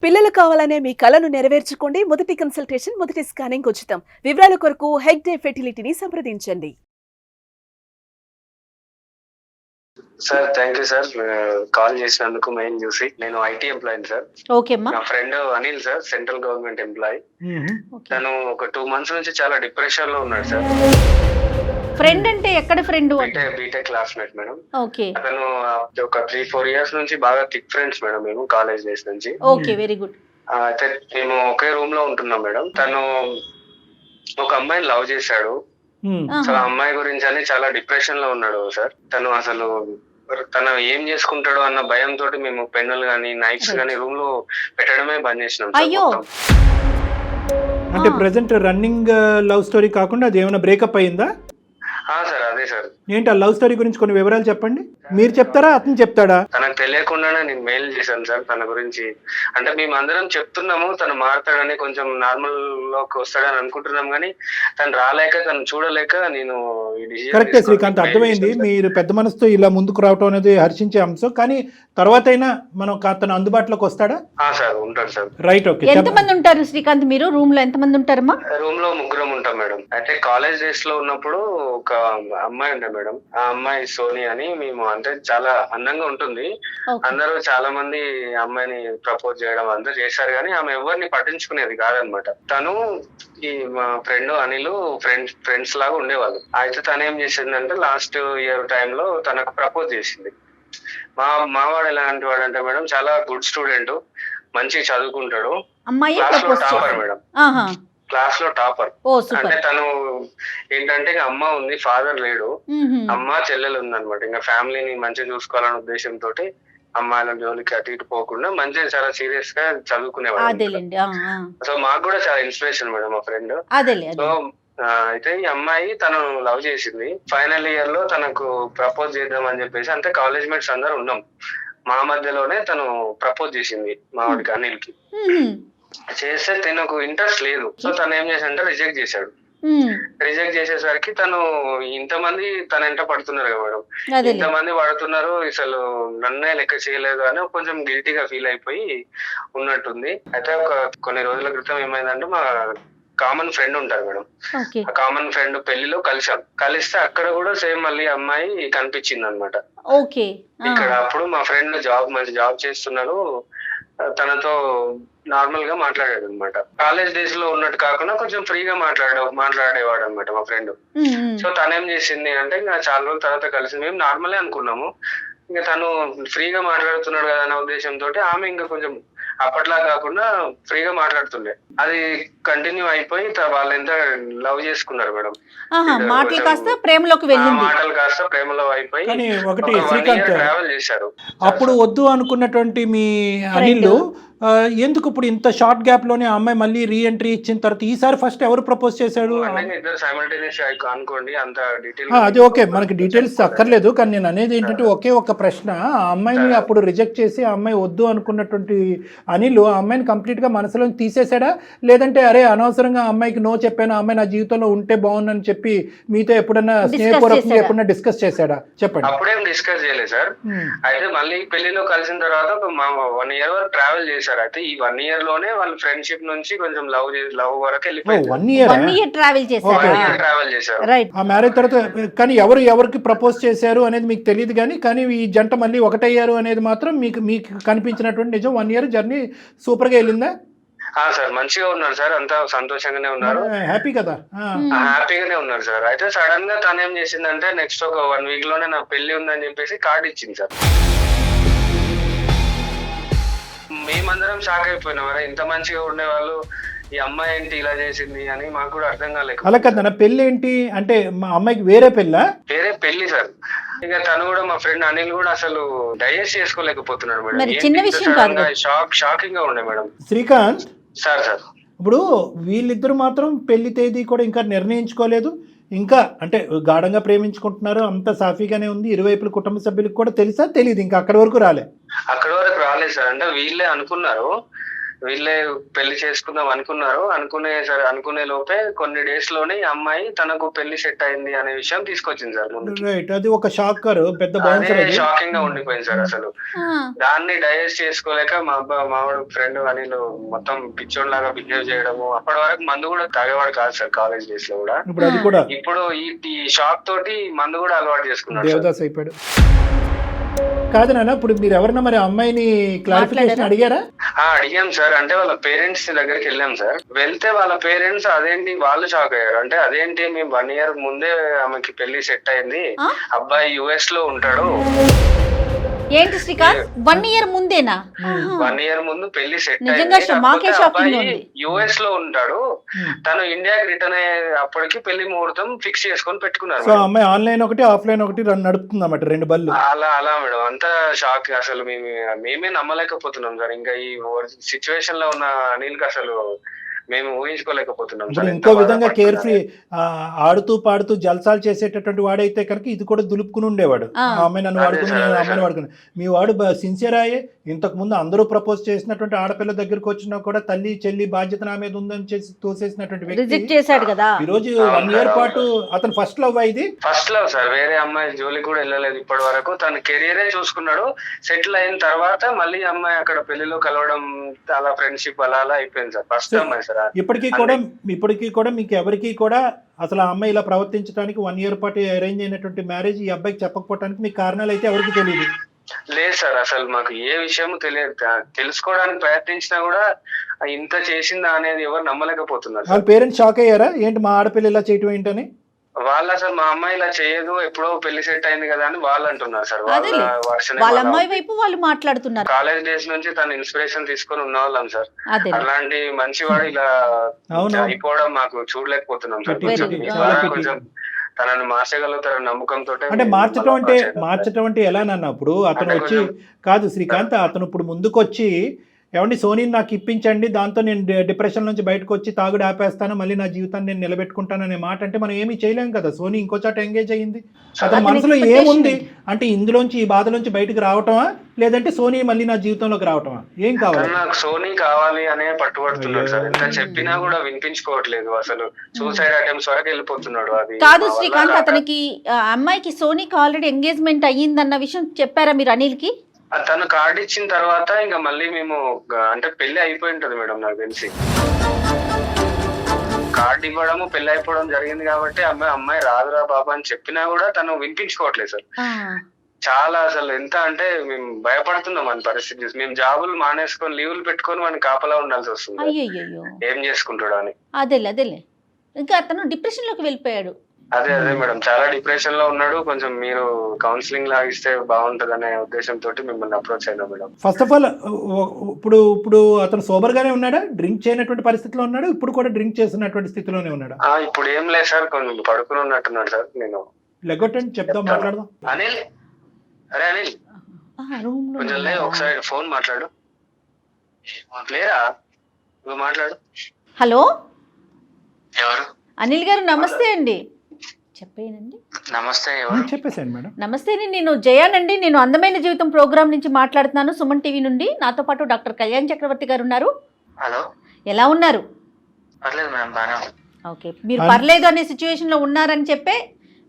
పిల్లలు కావాలనే మీ కలను నెరవేర్చుకోండి. మొదటి కన్సల్టేషన్, మొదటి స్కానింగ్ ఉచితం. వివరాల కొరకు హెగ్డే ఫెర్టిలిటీని సంప్రదించండి. Sir thank you sir. Call చేసినందుకు మెయిన్ చూసి నేను ఐటీ ఎంప్లాయీ సార్. ఓకే అమ్మా. నా friend Anil sir, central government employee. Okay. తను ఒక 2 months నుంచి చాలా డిప్రెషన్ లో ఉన్నాడు సార్. ఫ్రెండ్ అంటే ఎక్కడ friend? B Tech classmate madam. Okay అతను ఒక 3-4 years నుంచి బాగా థిక్ ఫ్రెండ్స్ మేడం, మేము కాలేజ్ డేస్ నుంచి. Okay, very good. అయితే మేము ఒకే రూమ్ లో ఉంటున్నాం మేడం. తను ఒక అమ్మాయిని లవ్ చేశాడు. సో ఆ అమ్మాయి గురించి అని చాలా డిప్రెషన్ లో ఉన్నాడు సార్. తను అసలు తను ఏం చేసుకుంటాడో అన్న భయంతో మేము పెన్నులు గానీ నైఫ్స్ గానీ రూమ్ లో పెట్టడమే బంద్ చేసినాం సార్. అయ్యో. మొత్తం. అంటే ప్రెసెంట్ రన్నింగ్ లవ్ స్టోరీ కాకుండా అది ఏమైనా బ్రేకప్ అయిందా? సార్ అదే సార్. ఏంటి ఆ లవ్ స్టోరీ గురించి కొన్ని వివరాలు చెప్పండి. మీరు చెప్తారా, అతను చెప్తాడా? తనకు తెలియకుండానే నేను మెయిల్ చేశాను సార్ తన గురించి. అంటే మేము అందరం చెప్తున్నాము తను మారుతాడని, కొంచెం నార్మల్ లోకి వస్తాడని అనుకుంటున్నాం, కానీ తను రాలేక, తను చూడలేక నేను ఈ decision కరెక్టే తీసుకొని శ్రీకాంత్, mail అర్థమైంది. చేశాను సార్. మీరు పెద్ద మనసుతో ఇలా ముందుకు రావటం అనేది హర్షించే అంశం. కానీ తర్వాత అయినా మనం అతను అందుబాటులోకి వస్తాడా? సార్ ఉంటాడు సార్. Right, okay. ఎంత మంది ఉంటారు శ్రీకాంత్? మీరు రూమ్ లో ఎంత మంది ఉంటారమ్మా? రూమ్ లో 3 ఉంటాం మేడం. అయితే కాలేజ్ డేస్ లో ఉన్నప్పుడు ఒక అమ్మాయి ఉండే మేడం. ఆ అమ్మాయి సోని అని. మేము అంటే చాలా అందంగా ఉంటుంది. ఓకే. అందరూ చాలా మంది అమ్మాయిని ప్రపోజ్ చేయడం అందరూ చేశారు, కానీ ఆమె ఎవరిని పట్టించుకునేది కాదనమాట. తను ఈ మా ఫ్రెండ్ అనిల్ ఫ్రెండ్స్ లాగా ఉండేవాళ్ళు. అయితే తను ఏం చేసిందంటే లాస్ట్ ఇయర్ టైంలో తనకు ప్రపోజ్ చేసింది. మావాడు ఎలాంటి వాడు అంటే మేడం, చాలా గుడ్ స్టూడెంట్, మంచిగా చదువుకుంటాడు, అమ్మాయి క్లాస్ లో ప్రపోజ్ టాపర్ చేశారు. మేడం, ఆహా. క్లాస్ లో టాపర్. ఓ అంటే సూపర్. తను ఏంటంటే ఇక అమ్మ ఉంది, ఫాదర్ లేడు, అమ్మ చెల్లెలు ఉందన్నమాట. ఇంకా ఫ్యామిలీని మంచిగా చూసుకోవాలనే ఉద్దేశంతో అమ్మాయిల జోలికి అటు ఇటు పోకుండా మంచిగా చాలా సీరియస్ గా చదువుకునేవాడు. అదేలేండి. సో మాకు కూడా చాలా ఇన్స్పిరేషన్ మేడం మా ఫ్రెండ్. అదేలే. సో అయితే ఈ అమ్మాయి తను లవ్ చేసింది. ఫైనల్ ఇయర్ లో తనకు ప్రపోజ్ చేద్దాం అని చెప్పేసి, అంటే కాలేజ్ మేట్స్ అందరు ఉన్నాం, మా మధ్యలోనే తను ప్రపోజ్ చేసింది మా వాడికి అనిల్ కి. చేస్తే తనకు ఇంట్రెస్ట్ లేదు. సో తను ఏం చేశాడంటే రిజెక్ట్ చేశాడు. రిజెక్ట్ చేసేసరికి తను ఇంతమంది తన ఎంట పడుతున్నారు కదా మేడం, అదేలే. ఇంతమంది పడుతున్నారు, అసలు నన్నే లెక్క చేయలేదు అని కొంచెం గిల్టీగా ఫీల్ అయిపోయి ఉన్నట్టుంది. అయితే ఒక కొన్ని రోజుల క్రితం ఏమైందంటే, మా కామన్ ఫ్రెండ్ ఉంటారు మేడం, ఓకే. ఆ కామన్ ఫ్రెండ్ పెళ్లిలో కలిసాం. కలిస్తే అక్కడ కూడా సేమ్ మళ్ళీ అమ్మాయి కనిపించింది అనమాట. ఓకే. ఇక్కడ అప్పుడు మా ఫ్రెండ్ మంచి జాబ్ చేస్తున్నాడు, తనతో నార్మల్ గా మాట్లాడాడు అనమాట. కాలేజ్ డేస్ లో ఉన్నట్టు కాకుండా కొంచెం ఫ్రీగా మాట్లాడేవాడు అనమాట మా ఫ్రెండ్. సో తనేం చేసింది అంటే, ఇంకా చాలా రోజుల తర్వాత కలిసి మేము నార్మలే అనుకున్నాము, ఇంకా తను ఫ్రీగా మాట్లాడుతున్నాడు కదా అన్న ఉద్దేశంతో ఆమె ఇంకా కొంచెం అప్పట్లా కాకుండా ఫ్రీగా మాట్లాడుతుండే. అది కంటిన్యూ అయిపోయి వాళ్ళు ఎంత లవ్ చేసుకున్నారు మేడం. మాటలు కాస్త ప్రేమలోకి వెళ్ళింది. మాటలు కాస్త ప్రేమలో అయిపోయి కానీ ఒకటి శ్రీకాంత్, ట్రావెల్ చేశారు. అప్పుడు వద్దు అనుకున్నటువంటి మీ అనిల్ ఎందుకు ఇప్పుడు ఇంత షార్ట్ గ్యాప్ లోనే ఆ అమ్మాయి మళ్ళీ రీ ఎంట్రీ ఇచ్చిన తర్వాత ఈసారి ఫస్ట్ ఎవరు ప్రపోజ్ చేశాడు? ఇద్దరు సైమల్టేనియస్ అనుకోండి, అంత డీటెయిల్ అది ఓకే, మనకి డీటెయిల్స్ అక్కర్లేదు. కానీ నేను అనేది ఏంటంటే ఒకే ఒక ప్రశ్న, ఆ అమ్మాయిని అప్పుడు రిజెక్ట్ చేసి ఆ అమ్మాయి వద్దు అనుకున్నటువంటి అనిల్ ఆ అమ్మాయిని కంప్లీట్ గా మనసులో తీసేసాడా, లేదంటే అరే అనవసరంగా ఆ అమ్మాయికి నో చెప్పాను, ఆ అమ్మాయి నా జీవితంలో ఉంటే బాగుందని చెప్పి మీతో ఎప్పుడన్నా స్నేహపూర్వకంగా ఎప్పుడన్నా డిస్కస్ చేశాడా? చెప్పండి. అప్పుడేం డిస్కస్ చేయలేదు సార్. అయితే మళ్ళీ పెళ్లిలో కలిసిన తర్వాత 1 year వరకు ట్రావెల్ చేశారు. అయితే ఈ 1 year లోనే వాళ్ళ ఫ్రెండ్షిప్ నుంచి కొంచెం లవ్ వరకు వెళ్ళిపోయింది. 1 year ట్రావెల్ చేశారు. ట్రావెల్ చేశారు. రైట్. ఆ మ్యారేజ్ తర్వాత కానీ ఎవరికి ప్రపోజ్ చేశారు అనేది మీకు తెలియదు, కానీ ఈ జంట మళ్ళీ ఒకటయ్యారు అనేది మాత్రం మీకు కనిపించినటువంటి నిజం. 1 year జర్నీ సూపర్ గా వెళ్ళిందా? సార్ మంచిగా ఉన్నారు సార్, అంతా సంతోషంగానే ఉన్నారు, హ్యాపీ కదా? హ్యాపీగానే ఉన్నారు సార్. అయితే సడన్ గా తను ఏం చేసిందంటే, నెక్స్ట్ ఒక 1 week లోనే నా పెళ్లి ఉందని చెప్పేసి కార్డు ఇచ్చింది సార్. మేమందరం షాక్ అయిపోయినాం, అరే ఇంత మంచిగా ఉండేవాళ్ళు ఈ అమ్మాయి ఏంటి ఇలా చేసింది అని మాకు కూడా అర్థం కాలేదు. అలా కదా, పెళ్లి ఏంటి అంటే మా అమ్మాయికి వేరే పెళ్ళా? వేరే పెళ్లి సార్. ఇక తను కూడా మా ఫ్రెండ్ అనిల్ కూడా అసలు డైజెస్ట్ చేసుకోలేకపోతున్నాడు మరి మేడం. చిన్న విషయం కాదు. షాకింగ్ గా ఉండే మేడం. శ్రీకాంత్, సార్ ఇప్పుడు వీళ్ళిద్దరు మాత్రం పెళ్లి తేదీ కూడా ఇంకా నిర్ణయించుకోలేదు, ఇంకా అంటే గాఢంగా ప్రేమించుకుంటున్నారు, అంత సాఫీగానే ఉంది. ఇరువైపుల కుటుంబ సభ్యులకు కూడా తెలుసా? తెలియదు, ఇంకా అక్కడి వరకు రాలేదు సార్. అంటే వీళ్ళే అనుకున్నారు, వీళ్ళే పెళ్లి చేసుకుందాం అనుకున్నారు. అనుకునే లోపే కొన్ని డేస్ లోనే ఈ అమ్మాయి తనకు పెళ్లి సెట్ అయింది అనే విషయం తీసుకొచ్చింది సార్ ముందు. రైట్, అది ఒక షాకర్, పెద్ద అదే షాకింగ్ గా ఉండిపోయింది సార్. అసలు దాన్ని డైజెస్ట్ చేసుకోలేక మావాడు ఫ్రెండ్ అనిల్ మొత్తం పిచ్చోడ్ లాగా బిహేవ్ చేయడము. అప్పటి వరకు మందు కూడా తాగేవాడు కాదు సార్ కాలేజ్ డేస్ లో కూడా. ఇప్పుడు అది కూడా ఇప్పుడు ఈ షాక్ తోటి మందు కూడా అలవాటు చేసుకున్నాడు. దేవదాస్ అయిపోయాడు. కాదు నాన్న, ఇప్పుడు మీరు ఎవరన్నా మరి అమ్మాయిని క్లారిఫికేషన్ అడిగారా? అడిగాం సార్. అంటే వాళ్ళ పేరెంట్స్ దగ్గరికి వెళ్ళాం సార్. వెళ్తే వాళ్ళ పేరెంట్స్ అదేంటి వాళ్ళు షాక్ అయ్యారు. అంటే అదేంటి మేము 1 year ముందే ఆమెకి పెళ్లి సెట్ అయింది, అబ్బాయి US లో ఉంటాడు. ఏంటి శ్రీకాంత్, 1 year ముందేనా? 1 year ముందు పెళ్లి సెట్ నిజంగా మాకే అయింది. షాకింగ్ అబ్బాయి ఉంది. US లో ఉంటాడు, తను ఇండియాకి రిటర్న్ అయ్యే అప్పటికి పెళ్లి ముహూర్తం ఫిక్స్ చేసుకొని పెట్టుకున్నారు. సో అమ్మాయి ఆన్లైన్ ఒకటి ఆఫ్లైన్ ఒకటి నడుపుతుంది అన్నమాట, 2 బళ్ళు. అలా మేడం, అంతా షాక్. అసలు మేమే నమ్మలేకపోతున్నాం సార్. ఇంకా ఈ సిచ్యువేషన్ లో ఉన్న అనిల్ కి అసలు మేము ఊహించుకోలేకపోతున్నాం ఇప్పుడు సార్. ఇంకో విధంగా కేర్ ఫ్రీ ఆడుతూ పాడుతూ జల్సాలు చేసేటటువంటి వాడైతే కనుక ఇది కూడా దులుపుకుని ఉండేవాడు. ఆ అమ్మాయి నన్ను వాడుకుని, అమ్మాయిని వాడుకుని. మీ వాడు సిన్సియర్ అయ్యే, ఇంతకు ముందు అందరూ ప్రపోజ్ చేసినటువంటి ఆడపిల్ల దగ్గరకు వచ్చినా కూడా తల్లి చెల్లి బాధ్యత నా మీద ఉందని చేసి తోసేసినటువంటి రిజెక్ట్ వ్యక్తి చేశాడు కదా. ఈ రోజు 1 year పాటు అతను ఫస్ట్ లవ్ అయింది. First love sir. వేరే అమ్మాయి జోలికి కూడా వెళ్ళలేదు ఇప్పటి వరకు. తన కెరీరే చూసుకున్నాడు. సెటిల్ అయిన తర్వాత మళ్ళీ అమ్మాయి అక్కడ పెళ్లిలో కలవడం, అలా ఫ్రెండ్షిప్ అలా అయిపోయింది సార్. ఫస్ట్ అమ్మాయి సార్. ఇప్పటికీ కూడా మీకు ఎవరికి కూడా అసలు ఆ అమ్మాయి ఇలా ప్రవర్తించడానికి 1 year పాటు అరేంజ్ అయినటువంటి మ్యారేజ్ ఈ అబ్బాయికి చెప్పకపోవడానికి మీకు కారణాలు అయితే ఎవరికి తెలియదు? లేదు సార్, అసలు మాకు ఏ విషయం తెలియదు. తెలుసుకోవడానికి ప్రయత్నించినా కూడా ఇంత చేసిందా అనేది ఎవరు నమ్మలేకపోతున్నారు. వాళ్ళ పేరెంట్స్ షాక్ అయ్యారా, ఏంటి మా ఆడపిల్ల ఇలా చేయటం ఏంటని? వాళ్ళు అసలు మా అమ్మాయి ఇలా చేయదు, ఎప్పుడో పెళ్లి సెట్ అయింది కదా అని వాళ్ళు అంటున్నారు సార్. వాళ్ళ అమ్మాయి వైపు వాళ్ళు మాట్లాడుతున్నారు. కాలేజ్ డేస్ నుంచి తన ఇన్స్పిరేషన్ తీసుకొని ఉన్న వాళ్ళం సార్. అలాంటి మంచివాడు ఇలా అయిపోవడం మాకు చూడలేకపోతున్నాం సార్. కొంచెం తనని మార్చగలుగుతారు నమ్మకంతో. అంటే మార్చటం అంటే ఎలా నన్న? ఇప్పుడు అతను వచ్చి కాదు శ్రీకాంత్, అతను ఇప్పుడు ముందుకు వచ్చి ఏమండి సోనీని నాకు ఇప్పించండి, దాంతో నేను డిప్రెషన్ నుంచి బయటకు వచ్చి తాగుడు ఆపేస్తాను, మళ్ళీ నా జీవితాన్ని నేను నిలబెట్టుకుంటాను అనే మాట అంటే మనం ఏమీ చేయలేం కదా. సోనీ ఇంకో చోట ఎంగేజ్ అయ్యింది. అతని మనసులో ఏముంది అంటే ఇందులోంచి ఈ బాధలోంచి బయటకు రావటమా, లేదంటే సోనీ మళ్ళీ నా జీవితంలోకి రావటమా? ఏం కావాలి? నాకు సోనీ కావాలి అనే పట్టుబడుతున్నాడు సార్. ఎంత చెప్పినా కూడా వినిపించుకోవట్లేదు. అసలు సూసైడ్ అటెంప్ట్స్ వరకు వెళ్ళిపోతున్నాడు. అది కాదు శ్రీకాంత్, అతనికి అమ్మాయికి సోనీకి ఆల్రెడీ ఎంగేజ్మెంట్ అయ్యిందన్న విషయం చెప్పారా మీరు అనిల్ కి? తను కార్డు ఇచ్చిన తర్వాత ఇంకా మళ్ళీ మేము అంటే పెళ్లి అయిపోయి ఉంటది మేడం నాకు తెలిసి. కార్డు ఇవ్వడము పెళ్లి అయిపోవడం జరిగింది కాబట్టి అమ్మాయి రాదురా బాబా అని చెప్పినా కూడా తను వినిపించుకోవట్లేదు సార్. చాలా అసలు ఎంత అంటే మేము భయపడుతున్నాం మన పరిస్థితి. మేము జాబులు మానేసుకొని లీవులు పెట్టుకొని మనకి కాపలా ఉండాల్సి వస్తుంది. ఏం చేసుకుంటాడు అని. అదేలే ఇంకా అతను డిప్రెషన్ లోకి వెళ్ళిపోయాడు. అదే మేడం, చాలా డిప్రెషన్ లో ఉన్నాడు. కొంచెం మీరు కౌన్సిలింగ్ లాగిస్తే బాగుంటది అనే ఉద్దేశంతో మిమ్మల్ని అప్రోచ్ అయినా మేడం. ఫస్ట్ ఆఫ్ ఆల్ ఇప్పుడు అతను సోబర్ గానే ఉన్నాడా? డ్రింక్ చేయనటువంటి పరిస్థితిలో ఉన్నాడు? ఇప్పుడు కూడా డ్రింక్ చేస్తున్నటువంటి స్థితిలోనే ఉన్నాడా? ఇప్పుడు ఏం లేదు సార్, కొంచెం పడుకుని ఉన్నట్టున్నాడు సార్. నేను లెగొట్టండి, చెప్దాం, మాట్లాడదాం. అనిల్, అరే అనిల్ కొంచెం లే, ఒకసారి ఫోన్ మాట్లాడు. లేరా నువ్వు మాట్లాడు. హలో ఎవరు? అనిల్ గారు నమస్తే అండి. చెప్పేనండి. నమస్తే. చెప్పేసాను మేడం. నమస్తే, నేను జయానండి. నేను అందమైన జీవితం ప్రోగ్రామ్ నుంచి మాట్లాడుతున్నాను, సుమన్ టీవీ నుండి. నాతో పాటు డాక్టర్ కళ్యాణ్ చక్రవర్తి గారు ఉన్నారు. హలో, ఎలా ఉన్నారు? పర్లేదు మేడం, బాగా. ఓకే, మీరు పర్లేదు అనే సిచ్యువేషన్ లో ఉన్నారని చెప్పే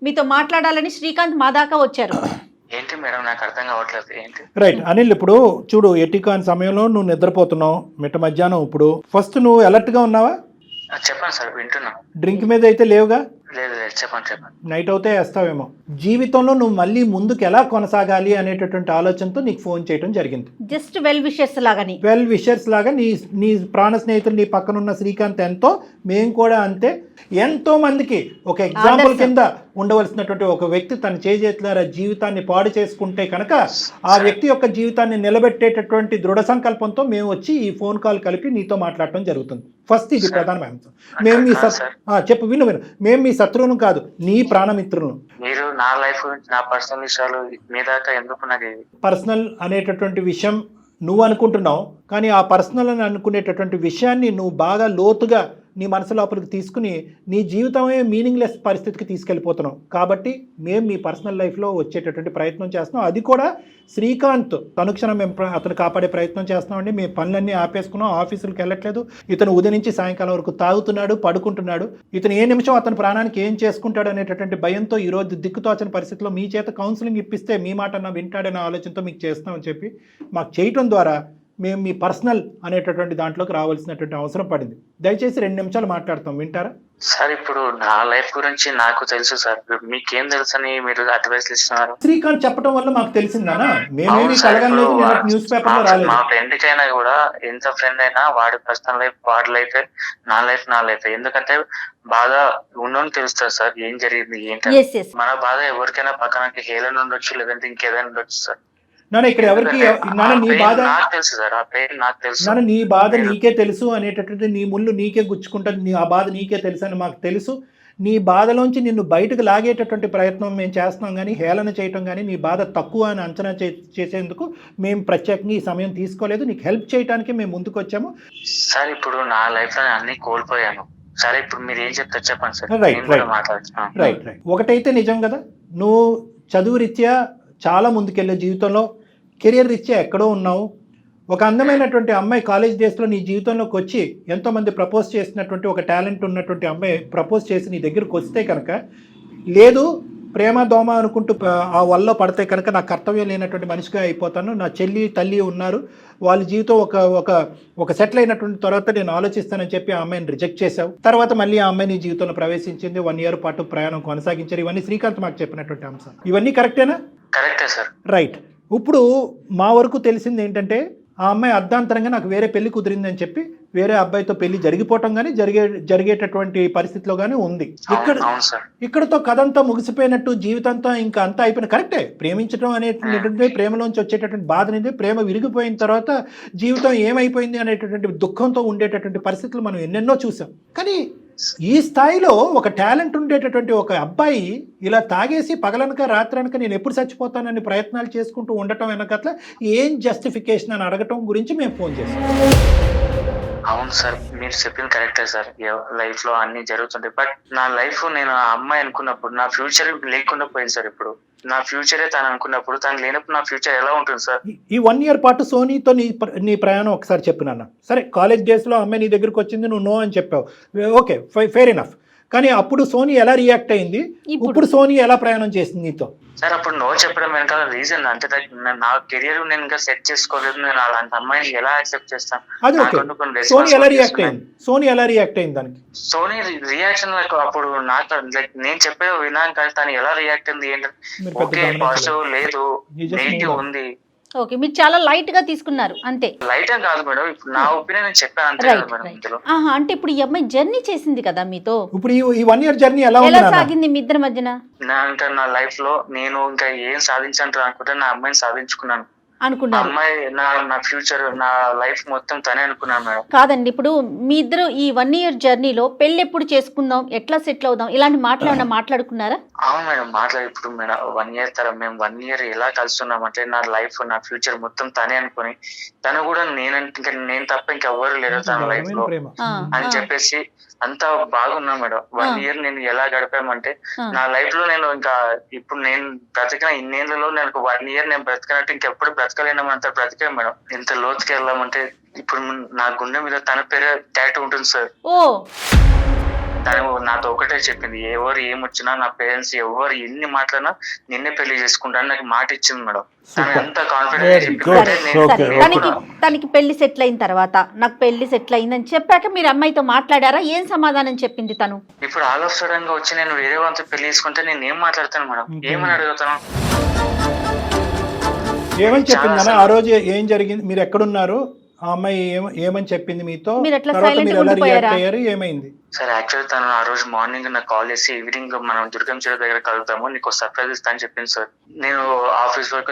మీతో మాట్లాడాలని శ్రీకాంత్ మా దాకా వచ్చారు. ఏంటి మేడం, నాకు అర్థం కావట్లేదు. ఏంటి? రైట్ అనిల్, ఇప్పుడు చూడు, ఎటికాన్ సమయంలో నువ్వు నిద్రపోతున్నావు మిట్ట మధ్యాహ్నం. ఇప్పుడు ఫస్ట్ నువ్వు అలర్ట్ గా ఉన్నావా? చెప్పండి సార్, వింటున్నా. డ్రింక్ మీద అయితే లేవుగా? లేదు, చెప్పండి. నైట్ అవుతే వేస్తావేమో. జీవితంలో నువ్వు మళ్ళీ ముందుకు ఎలా కొనసాగాలి అనేటటువంటి ఆలోచనతో నీకు ఫోన్ చేయడం జరిగింది. జస్ట్ వెల్ విషర్స్ లాగాని. వెల్ విషర్స్ లాగా నీ ప్రాణ స్నేహితులు, నీ పక్కనున్న శ్రీకాంత్ ఎంతో, మేము కూడా అంతే. ఎంతో మందికి ఒక ఎగ్జాంపుల్ కింద ఉండవలసినటువంటి ఒక వ్యక్తి తన చేజేతులారా జీవితాన్ని పాడు చేసుకుంటే కనుక ఆ వ్యక్తి యొక్క జీవితాన్ని నిలబెట్టేటటువంటి దృఢ సంకల్పంతో మేము వచ్చి ఈ ఫోన్ కాల్ కలిపి నీతో మాట్లాడటం జరుగుతుంది. ఫస్ట్ ఇది ప్రధానమైన అంశం. మేము మీ చెప్పు, విను. మేము మీ శత్రువును కాదు, నీ ప్రాణమిత్రులను. మీరు నా లైఫ్ గురించి, నా పర్సనల్ విషయాలు మీ దాకా ఎందుకు? నాకు పర్సనల్ అనేటటువంటి విషయం నువ్వు అనుకుంటున్నావు, కానీ ఆ పర్సనల్ అని అనుకునేటటువంటి విషయాన్ని నువ్వు బాగా లోతుగా నీ మనసు లోపలికి తీసుకుని నీ జీవితమే మీనింగ్లెస్ పరిస్థితికి తీసుకెళ్ళిపోతున్నావు. కాబట్టి మేము మీ పర్సనల్ లైఫ్లో వచ్చేటటువంటి ప్రయత్నం చేస్తున్నాం. అది కూడా శ్రీకాంత్ తనుక్షణం మేము అతను కాపాడే ప్రయత్నం చేస్తున్నామండి. మేము పనులన్నీ ఆపేసుకున్నాం, ఆఫీసులకు వెళ్ళట్లేదు. ఇతను ఉదయం నుంచి సాయంకాలం వరకు తాగుతున్నాడు, పడుకుంటున్నాడు. ఇతను ఏ నిమిషం అతని ప్రాణానికి ఏం చేసుకుంటాడు అనేటటువంటి భయంతో ఈరోజు దిక్కుతోచని పరిస్థితిలో మీ చేత కౌన్సిలింగ్ ఇప్పిస్తే మీ మాట వింటాడనే ఆలోచనతో మీకు చేస్తామని చెప్పి మాకు చేయటం ద్వారా మేము మీ పర్సనల్ అనేటటువంటి దాంట్లోకి రావాల్సినటువంటి అవసరం పడింది. దయచేసి 2 నిమిషాలు మాట్లాడతాం, వింటారా? సార్ ఇప్పుడు నా లైఫ్ గురించి నాకు తెలుసు సార్, మీకేం తెలుసు అని మీరు అడ్వైస్ ఇస్తున్నారు? శ్రీకాంత్ చెప్పడం వల్ల మాకు తెలిసిందానా? మేమేమి కలగలేదు, న్యూస్ పేపర్ లో రాలేదు. మా ఫ్రెండ్ కైనా కూడా ఎంత ఫ్రెండ్ అయినా వాడి పర్సనల్ లైఫ్ వాడి లైఫ్, నా లైఫ్. ఎందుకంటే బాధ ఉన్నోని తెలుస్తుంది సార్ ఏం జరిగింది ఏంటి. మన బాధ ఎవరికైనా పక్కనకి హేళన ఉండొచ్చు, లేదంటే ఇంకేదైనా ఉండొచ్చు సార్. ఇక్కడ ఎవరికి నీ బాధ నాకు తెలుసు సార్, ఆ పెయిన్ నాకు తెలుసు. నీ బాధ నీకే తెలుసు అనేటటువంటి, నీ ముళ్ళు నీకే గుచ్చుకుంటుంది, ఆ బాధ నీకే తెలుసు అని మాకు తెలుసు. నీ బాధలోంచి నిన్ను బయటకు లాగేటటువంటి ప్రయత్నం మేము చేస్తున్నాం, కానీ హేళన చేయటం కానీ నీ బాధ తక్కువ అని అంచనా చేసేందుకు మేము ప్రత్యేకంగా ఈ సమయం తీసుకోలేదు. నీకు హెల్ప్ చేయడానికి మేము ముందుకు వచ్చాము సార్. ఇప్పుడు నా లైఫ్ లో అన్ని కోల్పోయాను. సరే ఇప్పుడు మీరు ఏం చెప్తారు చెప్పండి సార్. రైట్. ఒకటైతే నిజం కదా, నువ్వు చదువు రీత్యా చాలా ముందుకెళ్ళే జీవితంలో, కెరియర్ రీత్యా ఎక్కడో ఉన్నావు. ఒక అందమైనటువంటి అమ్మాయి కాలేజ్ డేస్లో నీ జీవితంలోకి వచ్చి ఎంతోమంది ప్రపోజ్ చేసినటువంటి ఒక టాలెంట్ ఉన్నటువంటి అమ్మాయి ప్రపోజ్ చేసి నీ దగ్గరకు వస్తే కనుక, లేదు ప్రేమ దోమ అనుకుంటూ ఆ వల్ల పడితే కనుక నా కర్తవ్యం లేనటువంటి మనిషిగా అయిపోతాను, నా చెల్లి తల్లి ఉన్నారు, వాళ్ళ జీవితం ఒక సెటిల్ అయినటువంటి తర్వాత నేను ఆలోచిస్తానని చెప్పి ఆ అమ్మాయిని రిజెక్ట్ చేశావు. తర్వాత మళ్ళీ ఆ అమ్మాయి నీ జీవితంలో ప్రవేశించింది, 1 year పాటు ప్రయాణం కొనసాగించారు. ఇవన్నీ శ్రీకాంత్ మాకు చెప్పినటువంటి అంశం. ఇవన్నీ కరెక్టేనా? కరెక్టే సార్. రైట్. ఇప్పుడు మా వరకు తెలిసింది ఏంటంటే, ఆ అమ్మాయి అర్ధాంతరంగా నాకు వేరే పెళ్లి కుదిరిందని చెప్పి వేరే అబ్బాయితో పెళ్లి జరిగిపోవటం కానీ జరిగేటటువంటి పరిస్థితిలో కానీ ఉంది. ఇక్కడతో కథంతా ముగిసిపోయినట్టు, జీవితంతో ఇంకా అంతా అయిపోయిన. కరెక్టే, ప్రేమించడం అనేటువంటి ప్రేమలోంచి వచ్చేటటువంటి బాధ అనేది, ప్రేమ విరిగిపోయిన తర్వాత జీవితం ఏమైపోయింది అనేటటువంటి దుఃఖంతో ఉండేటటువంటి పరిస్థితులు మనం ఎన్నెన్నో చూసాం. కానీ ఈ స్థాయిలో ఒక టాలెంట్ ఉండేటటువంటి ఒక అబ్బాయి ఇలా తాగేసి పగలనక రాత్రనక నేను ఎప్పుడు చచ్చిపోతానని ప్రయత్నాలు చేసుకుంటూ ఉండటం వెనకట్ల ఏం జస్టిఫికేషన్ అని అడగటం గురించి మేము ఫోన్ చేసాం. అవును సార్, మీరు చెప్పింది కరెక్టే సార్. లైఫ్ లో అన్ని జరుగుతుంటాయి. బట్ నా లైఫ్ నేను ఆ అమ్మాయి అనుకున్నప్పుడు నా ఫ్యూచర్ లేకుండా పోయింది సార్. ఇప్పుడు నా ఫ్యూచరే తను అనుకున్నప్పుడు, తను లేనప్పుడు నా ఫ్యూచర్ ఎలా ఉంటుంది సార్? ఈ 1 year పాటు సోనీతో నీ ప్రయాణం ఒకసారి చెప్పు నాన్న. సరే, కాలేజ్ డేస్లో అమ్మాయి నీ దగ్గరకు వచ్చింది, నువ్వు నో అని చెప్పావు, ఓకే ఫెయిర్ ఎనఫ్. కానీ అప్పుడు సోనీ ఎలా రియాక్ట్ అయింది, ఇప్పుడు సోనీ ఎలా ప్రయాణం చేసింది నీతో? సార్ అప్పుడు నో చెప్పడం వెనకాల రీజన్ అంటే నా కెరియర్ నేను ఇంకా సెట్ చేసుకోలేదు, నేను అలాంటి అమ్మాయిని ఎలా యాక్సెప్ట్ చేస్తాను? అది ఓకే. సోనీ ఎలా రియాక్ట్ అయింది దానికి? సోనీ రియాక్షన్ అప్పుడు నాకు లైక్ నేను చెప్పే విన్నాను, కానీ తను ఎలా రియాక్ట్ అయింది ఏంటంటే, ఓకే పాజిటివ్ లేదు, నెగిటివ్ ఉంది. ఓకే, మీరు చాలా లైట్ గా తీసుకున్నారు అంతే. లైట్ అని కాదు మేడం, ఇప్పుడు నా ఒపీనియన్ నేను చెప్పాను అంతే మేడం. అంటే ఇప్పుడు ఈ అమ్మాయి జర్నీ చేసింది కదా మీతో, ఇప్పుడు ఈ 1 year జర్నీ ఎలా సాగింది మీ ఇద్దరి మధ్యన? నా లైఫ్ లో నేను ఇంకా ఏం సాధించాను అనుకుంటే నా అమ్మాయిని సాధించుకున్నాను అనుకున్నారు. అమ్మాయి నా ఫ్యూచర్, నా లైఫ్ మొత్తం తనే అనుకున్నాను మేడం. కాదండి, ఇప్పుడు మీ ఇద్దరు ఈ 1 year జర్నీలో పెళ్లి ఎప్పుడు చేసుకుందాం, ఎట్లా సెటిల్ అవుదాం, ఇలాంటి మాట్లాడుకున్నారా? అవును మేడం, ఇప్పుడు మేడం 1 year తర్వాత మేము 1 year ఎలా కలుస్తున్నాం అంటే, నా లైఫ్ నా ఫ్యూచర్ మొత్తం తనే అనుకుని, తను కూడా ఇంకా నేను తప్ప ఇంకెవ్వరు లేరు తన లైఫ్ లో అని చెప్పేసి అంతా బాగున్నా మేడం. 1 year నేను ఎలా గడిపామంటే, నా లైఫ్ లో నేను ఇంకా ఇప్పుడు నేను బ్రతికిన ఇన్నేళ్లలో నేను 1 year నేను బ్రతికినట్టు ఇంకెప్పుడు బ్రతకలేనంత బ్రతికా మేడం. ఎంత లోతుకి వెళ్ళామంటే, ఇప్పుడు నా గుండె మీద తన పేరే టాటూ ఉంటుంది సార్. తను నాతో ఒకటే చెప్పింది, ఎవరు ఏమొచ్చినా నా పేరెంట్స్ ఎవరు ఎన్ని మాట్లాడినా నిన్నే పెళ్లి చేసుకుంటాను నాకు మాట ఇచ్చింది మేడం. తను ఎంత కాన్ఫిడెంట్. తనకి పెళ్లి సెటిల్ అయిన తర్వాత, నాకు పెళ్లి సెటిల్ అయిందని చెప్పాక మీరు అమ్మాయితో మాట్లాడారా? ఏం సమాధానం చెప్పింది తను? ఇప్పుడు ఆల్ ఆఫ్ సడన్ గా వచ్చి నేను వేరే వాళ్ళతో పెళ్లి చేసుకుంటే నేను ఏం మాట్లాడతాను మేడం, ఏమని అడుగుతాను? ఏమని చెప్పింది ఆ రోజు? ఏం జరిగింది? మీరు ఎక్కడున్నారు? ఆ అమ్మాయి ఏమని చెప్పింది మీతో? ఏమైంది సార్? యాక్చువల్లీ తను ఆ రోజు మార్నింగ్ నాకు కాల్ చేసి, ఈవినింగ్ మనం దుర్గం చెరువు దగ్గర కలుగుతాము, నీకు సర్ప్రైజ్ ఇస్తా అని చెప్పింది సార్. నేను ఆఫీస్ వర్క్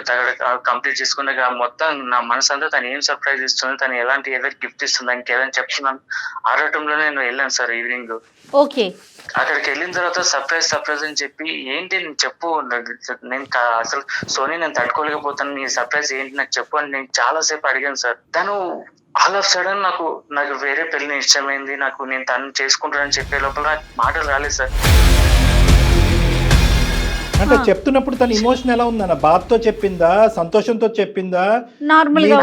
కంప్లీట్ చేసుకున్నాక మొత్తం నా మనసు అంతా తను ఏం సర్ప్రైజ్ ఇస్తుంది, తను ఎలాంటి ఏదైనా గిఫ్ట్ ఇస్తుంది, ఇంకేదైనా చెప్తున్నాను ఆడటంలో నేను వెళ్ళాను సార్ ఈవినింగ్. ఓకే, అక్కడికి వెళ్ళిన తర్వాత సర్ప్రైజ్ అని చెప్పి, ఏంటి నేను చెప్పు, నేను అసలు సోనీ నేను తట్టుకోలేకపోతాను, నీ సర్ప్రైజ్ ఏంటి నాకు చెప్పు అని నేను చాలా సేపు అడిగాను సార్. తను ఆల్ ఆఫ్ సడన్ నాకు వేరే పెళ్లి ఇష్టమైంది, నేను తను చేసుకుంటానని చెప్పే లోపల నాకు మాటలు రాలేదు సార్. అంటే చెప్తున్నప్పుడు తన ఇమోషన్ ఎలా ఉందన్న? బాధతో చెప్పిందా, సంతోషంతో చెప్పిందా, నార్మల్ గా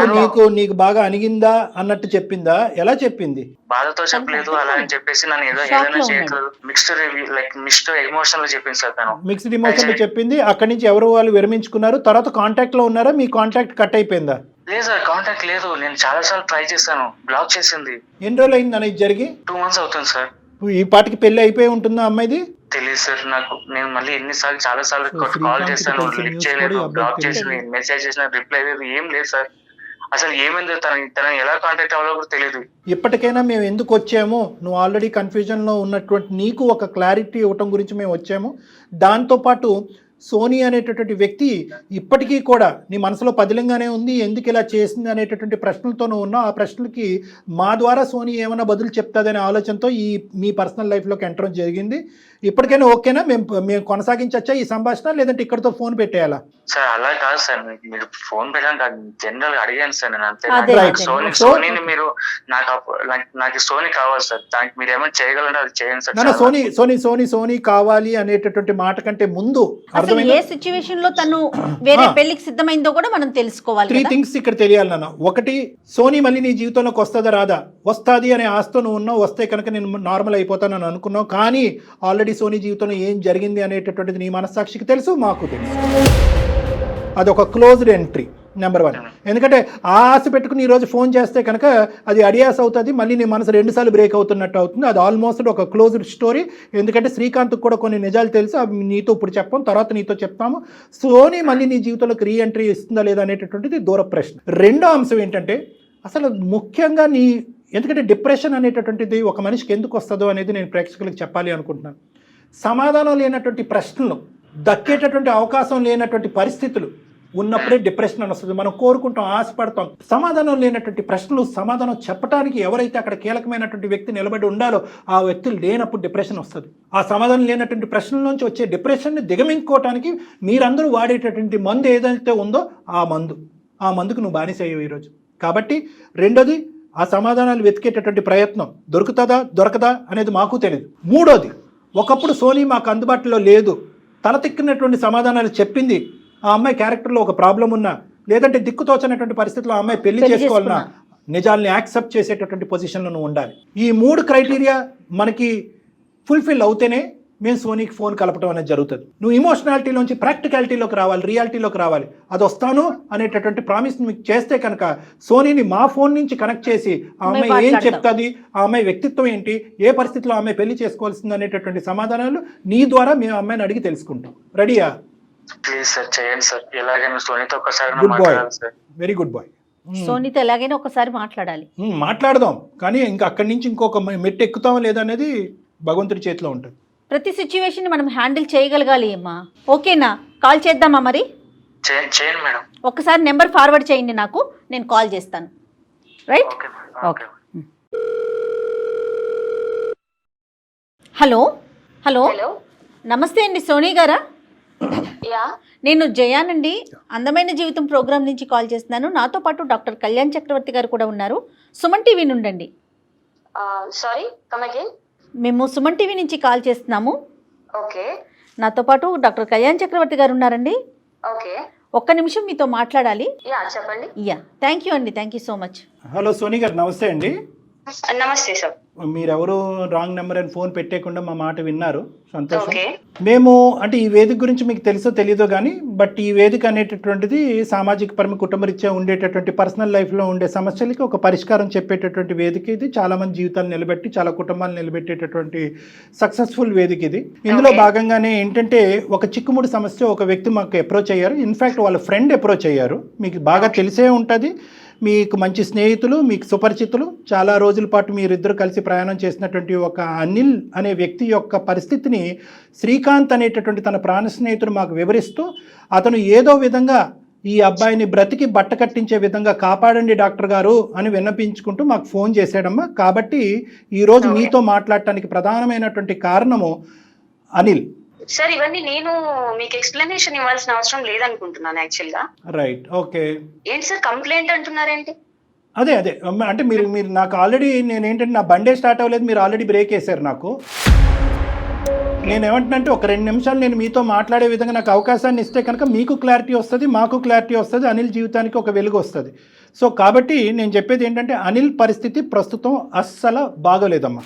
నీకు బాగా అణిగిందా అన్నట్టు చెప్పిందా, ఎలా చెప్పింది? బాధతో చెప్పలేదు అలా అని చెప్పేసి నన్ను ఏదైనా చేయట్లేదు, మిక్స్డ్ ఎమోషన్ లో చెప్పింది సార్ తను. మిక్స్డ్ ఇమోషన్ లో చెప్పింది. అక్కడి నుంచి ఎవరు వాళ్ళు విరమించుకున్నారు, తర్వాత కాంటాక్ట్ లో ఉన్నారా, మీ కాంటాక్ట్ కట్ అయిపోయిందా? లేదు సార్, కాంటాక్ట్ లేదు. నేను చాలా సార్లు ట్రై చేశాను, బ్లాక్ చేసింది. ఎన్ని రోజులు అయింది అన్న ఇది జరిగి? 2 months అవుతుంది సార్. ఈ పాటికి పెళ్లి అయిపోయి ఉంటుందా అమ్మాయిది? తెలియదు సార్ నేను మళ్ళీ ఎన్నిసార్లు చాలా సార్లు కాల్ చేస్తాను, లిఫ్ట్ చేయలేదు, బ్లాక్ చేసింది, మెసేజ్ చేసిన రిప్లై లేదు, ఏం లేదు సార్. అసలు ఏమైందో తన ఎలా కాంటాక్ట్ అవ్వాలో కూడా తెలియదు. ఇప్పటికైనా మేము ఎందుకు వచ్చాము, నువ్వు ఆల్రెడీ కన్ఫ్యూజన్ లో ఉన్నటువంటి నీకు ఒక క్లారిటీ ఇవ్వటం గురించి మేము వచ్చాము. దాంతోపాటు సోనీ అనేటటువంటి వ్యక్తి ఇప్పటికీ కూడా నీ మనసులో పదిలంగానే ఉంది, ఎందుకు ఇలా చేసింది అనేటటువంటి ప్రశ్నలతో నువ్వు ఉన్నావు. ఆ ప్రశ్నలకి మా ద్వారా సోనీ ఏమైనా బదులు చెప్తాదనే ఆలోచనతో మీ పర్సనల్ లైఫ్లోకి ఎంటర్ జరిగింది. ఇప్పటికైనా ఓకేనా? మేము కొనసాగించచ్చా ఈ సంభాషణ, లేదంటే ఇక్కడతో ఫోన్ పెట్టేయాలా? సార్ అలా కాదు సార్, మీరు ఫోన్ పెట్టాను జనరల్ గా అడిగాను సార్ నేను అంతే. Right. సోనీని మీరు నాకు సోనీ కావాలి సార్, దానికి మీరు ఏమైనా చేయగలంటే అది చేయండి సార్. సోనీ సోనీ సోనీ సోనీ కావాలి అనేటటువంటి మాట కంటే ముందు ఏ సిచ్యువేషన్ లో తను వేరే పెళ్లికి సిద్ధమైందో కూడా మనం తెలుసుకోవాలి. 3 things ఇక్కడ తెలియాలి నాన్న. ఒకటి, సోనీ మళ్ళీ నీ జీవితంలోకి వస్తుందా రాదా? వస్తుంది అనే ఆశతో నువ్వు ఉన్నావు, వస్తే కనుక నేను నార్మల్ అయిపోతానని అనుకున్నావు. కానీ ఆల్రెడీ సోనీ జీవితంలో ఏం జరిగింది అనేటటువంటిది నీ మనస్సాక్షికి తెలుసు, మాకు తెలుసు. అదొక క్లోజ్డ్ ఎంట్రీ నెంబర్ 1. ఎందుకంటే ఆ ఆశ పెట్టుకుని ఈరోజు ఫోన్ చేస్తే కనుక అది అడియాస్ అవుతుంది, మళ్ళీ నీ మనసు 2 సార్లు బ్రేక్ అవుతున్నట్టు అవుతుంది. అది ఆల్మోస్ట్ ఒక క్లోజ్డ్ స్టోరీ. ఎందుకంటే శ్రీకాంత్కి కూడా కొన్ని నిజాలు తెలుసు, అవి నీతో ఇప్పుడు చెప్పాం, తర్వాత నీతో చెప్తాము. సోనీ మళ్ళీ నీ జీవితంలోకి రీ ఎంట్రీ ఇస్తుందా లేదా అనేటటువంటిది దూర ప్రశ్న. రెండో అంశం ఏంటంటే అసలు ముఖ్యంగా ఎందుకంటే డిప్రెషన్ అనేటటువంటిది ఒక మనిషికి ఎందుకు వస్తుందో అనేది నేను ప్రేక్షకులకు చెప్పాలి అనుకుంటున్నాను. సమాధానం లేనటువంటి ప్రశ్నలు, దక్కేటటువంటి అవకాశం లేనటువంటి పరిస్థితులు ఉన్నప్పుడే డిప్రెషన్ అని వస్తుంది. మనం కోరుకుంటాం, ఆశపడతాం. సమాధానం లేనటువంటి ప్రశ్నలు సమాధానం చెప్పడానికి ఎవరైతే అక్కడ కీలకమైనటువంటి వ్యక్తి నిలబడి ఉండాలో ఆ వ్యక్తులు లేనప్పుడు డిప్రెషన్ వస్తుంది. ఆ సమాధానం లేనటువంటి ప్రశ్నల నుంచి వచ్చే డిప్రెషన్ని దిగమించుకోవడానికి మీరందరూ వాడేటటువంటి మందు ఏదైతే ఉందో ఆ మందుకు నువ్వు బానిసయ్యావు ఈరోజు. కాబట్టి రెండోది, ఆ సమాధానాలు వెతికేటటువంటి ప్రయత్నం దొరకదా అనేది మాకు తెలియదు. మూడోది, ఒకప్పుడు సోనీ మాకు అందుబాటులో లేదు, తలతిక్కినటువంటి సమాధానాలు చెప్పింది. ఆ అమ్మాయి క్యారెక్టర్లో ఒక ప్రాబ్లం ఉన్నా, లేదంటే దిక్కుతోచనటువంటి పరిస్థితుల్లో ఆ అమ్మాయి పెళ్లి చేసుకోవాలన్నా నిజాల్ని యాక్సెప్ట్ చేసేటటువంటి పొజిషన్లో నువ్వు ఉండాలి. ఈ 3 క్రైటీరియా మనకి ఫుల్ఫిల్ అవుతేనే మేము సోనీకి ఫోన్ కలపడం అనేది జరుగుతుంది. నువ్వు ఇమోషనాలిటీలోంచి ప్రాక్టికాలిటీలోకి రావాలి, రియాలిటీలోకి రావాలి. అది వస్తాను అనేటటువంటి ప్రామిస్ మీకు చేస్తే కనుక సోనీని మా ఫోన్ నుంచి కనెక్ట్ చేసి ఆ అమ్మాయి ఏం చెప్తుంది, ఆ అమ్మాయి వ్యక్తిత్వం ఏంటి, ఏ పరిస్థితిలో ఆ అమ్మాయి పెళ్లి చేసుకోవాల్సింది అనేటటువంటి సమాధానాలు నీ ద్వారా మేము అమ్మాయిని అడిగి తెలుసుకుంటాం. రెడీయా? ప్లీజ్ సార్ చేయండి సార్, ఎలాగైనా సోనీతో ఒకసారి good boy, very good boy. సోనీతో ఎలాగైనా ఒకసారి మాట్లాడదాం. కానీ ఇంకా అక్కడి నుంచి ఇంకొక మెట్టు ఎక్కుతామా లేదా అనేది భగవంతుడి చేతిలో ఉంటుంది. ప్రతి సిచ్యువేషన్ మనం హ్యాండిల్ చేయగలగాలి అమ్మా. ఓకేనా? కాల్ చేద్దామా మరి? చేయండి మేడం. ఒకసారి నెంబర్ ఫార్వర్డ్ చేయండి నాకు, నేను కాల్ చేస్తాను. రైట్? ఓకే. హలో హలో నమస్తే అండి, సోనీ గారా? నేను జయానండి, అందమైన జీవితం ప్రోగ్రామ్ నుంచి కాల్ చేస్తున్నాను. నాతో పాటు డాక్టర్ కళ్యాణ్ చక్రవర్తి గారు కూడా ఉన్నారు. సుమన్ టీవీ నుండి. Sorry, come again. మేము సుమన్ టీవీ నుంచి కాల్ చేస్తున్నాము. ఓకే. నాతో పాటు డాక్టర్ కళ్యాణ్ చక్రవర్తి గారు ఉన్నారండి. ఓకే. ఒక్క నిమిషం మీతో మాట్లాడాలి. చెప్పండి. థ్యాంక్ యూ అండి, thank you so much. Hello Soni గారు, నమస్తే అండి. నమస్తే సార్. మీరెవరు రాంగ్ నెంబర్ అని ఫోన్ పెట్టేయకుండా మా మాట విన్నారు, సంతోషం. ఓకే. మేము అంటే ఈ వేదిక గురించి మీకు తెలుసో తెలీదో కానీ, బట్ ఈ వేదిక అనేటటువంటిది సామాజిక పరమ కుటుంబరీత్యా ఉండేటటువంటి పర్సనల్ లైఫ్లో ఉండే సమస్యలకి ఒక పరిష్కారం చెప్పేటటువంటి వేదిక ఇది. చాలా మంది జీవితాలు నిలబెట్టి చాలా కుటుంబాలు నిలబెట్టేటటువంటి సక్సెస్ఫుల్ వేదిక ఇది. ఇందులో భాగంగానే ఏంటంటే ఒక చిక్కుముడి సమస్య ఒక వ్యక్తి మాకు అప్రోచ్ అయ్యారు. ఇన్ఫ్యాక్ట్ వాళ్ళ ఫ్రెండ్ అప్రోచ్ అయ్యారు. మీకు బాగా తెలిసే ఉంటుంది, మీకు మంచి స్నేహితులు, మీకు సుపరిచితులు, చాలా రోజుల పాటు మీరిద్దరు కలిసి ప్రయాణం చేసినటువంటి ఒక అనిల్ అనే వ్యక్తి యొక్క పరిస్థితిని శ్రీకాంత్ అనేటటువంటి తన ప్రాణ స్నేహితుడు మాకు వివరిస్తూ, అతను ఏదో విధంగా ఈ అబ్బాయిని బ్రతికి బట్ట కట్టించే విధంగా కాపాడండి డాక్టర్ గారు అని విన్నపించుకుంటూ మాకు ఫోన్ చేశాడమ్మా. కాబట్టి ఈరోజు మీతో మాట్లాడటానికి ప్రధానమైనటువంటి కారణము అనిల్. సార్, ఇవన్నీ నేను మీకు ఎక్స్ప్లెనేషన్ ఇవ్వాల్సిన అవసరం లేదనుకుంటున్నాను యాక్చువల్ గా. Right, okay. ఏంటి సార్ కంప్లైంట్ అంటున్నారేంటి? అదే అంటే మీరు నాకు ఆల్రెడీ నేనేంటంటే నా బండే స్టార్ట్ అవ్వలేదు, మీరు ఆల్రెడీ బ్రేక్ వేశారు నాకు. నేను ఏమంటున్నానంటే ఒక 2 నిమిషాలు నేను మీతో మాట్లాడే విధంగా నాకు అవకాశాన్ని ఇస్తే కనుక మీకు క్లారిటీ వస్తుంది, మాకు క్లారిటీ వస్తుంది, అనిల్ జీవితానికి ఒక వెలుగు వస్తుంది. సో కాబట్టి నేను చెప్పేది ఏంటంటే అనిల్ పరిస్థితి ప్రస్తుతం అస్సలు బాగోలేదమ్మా.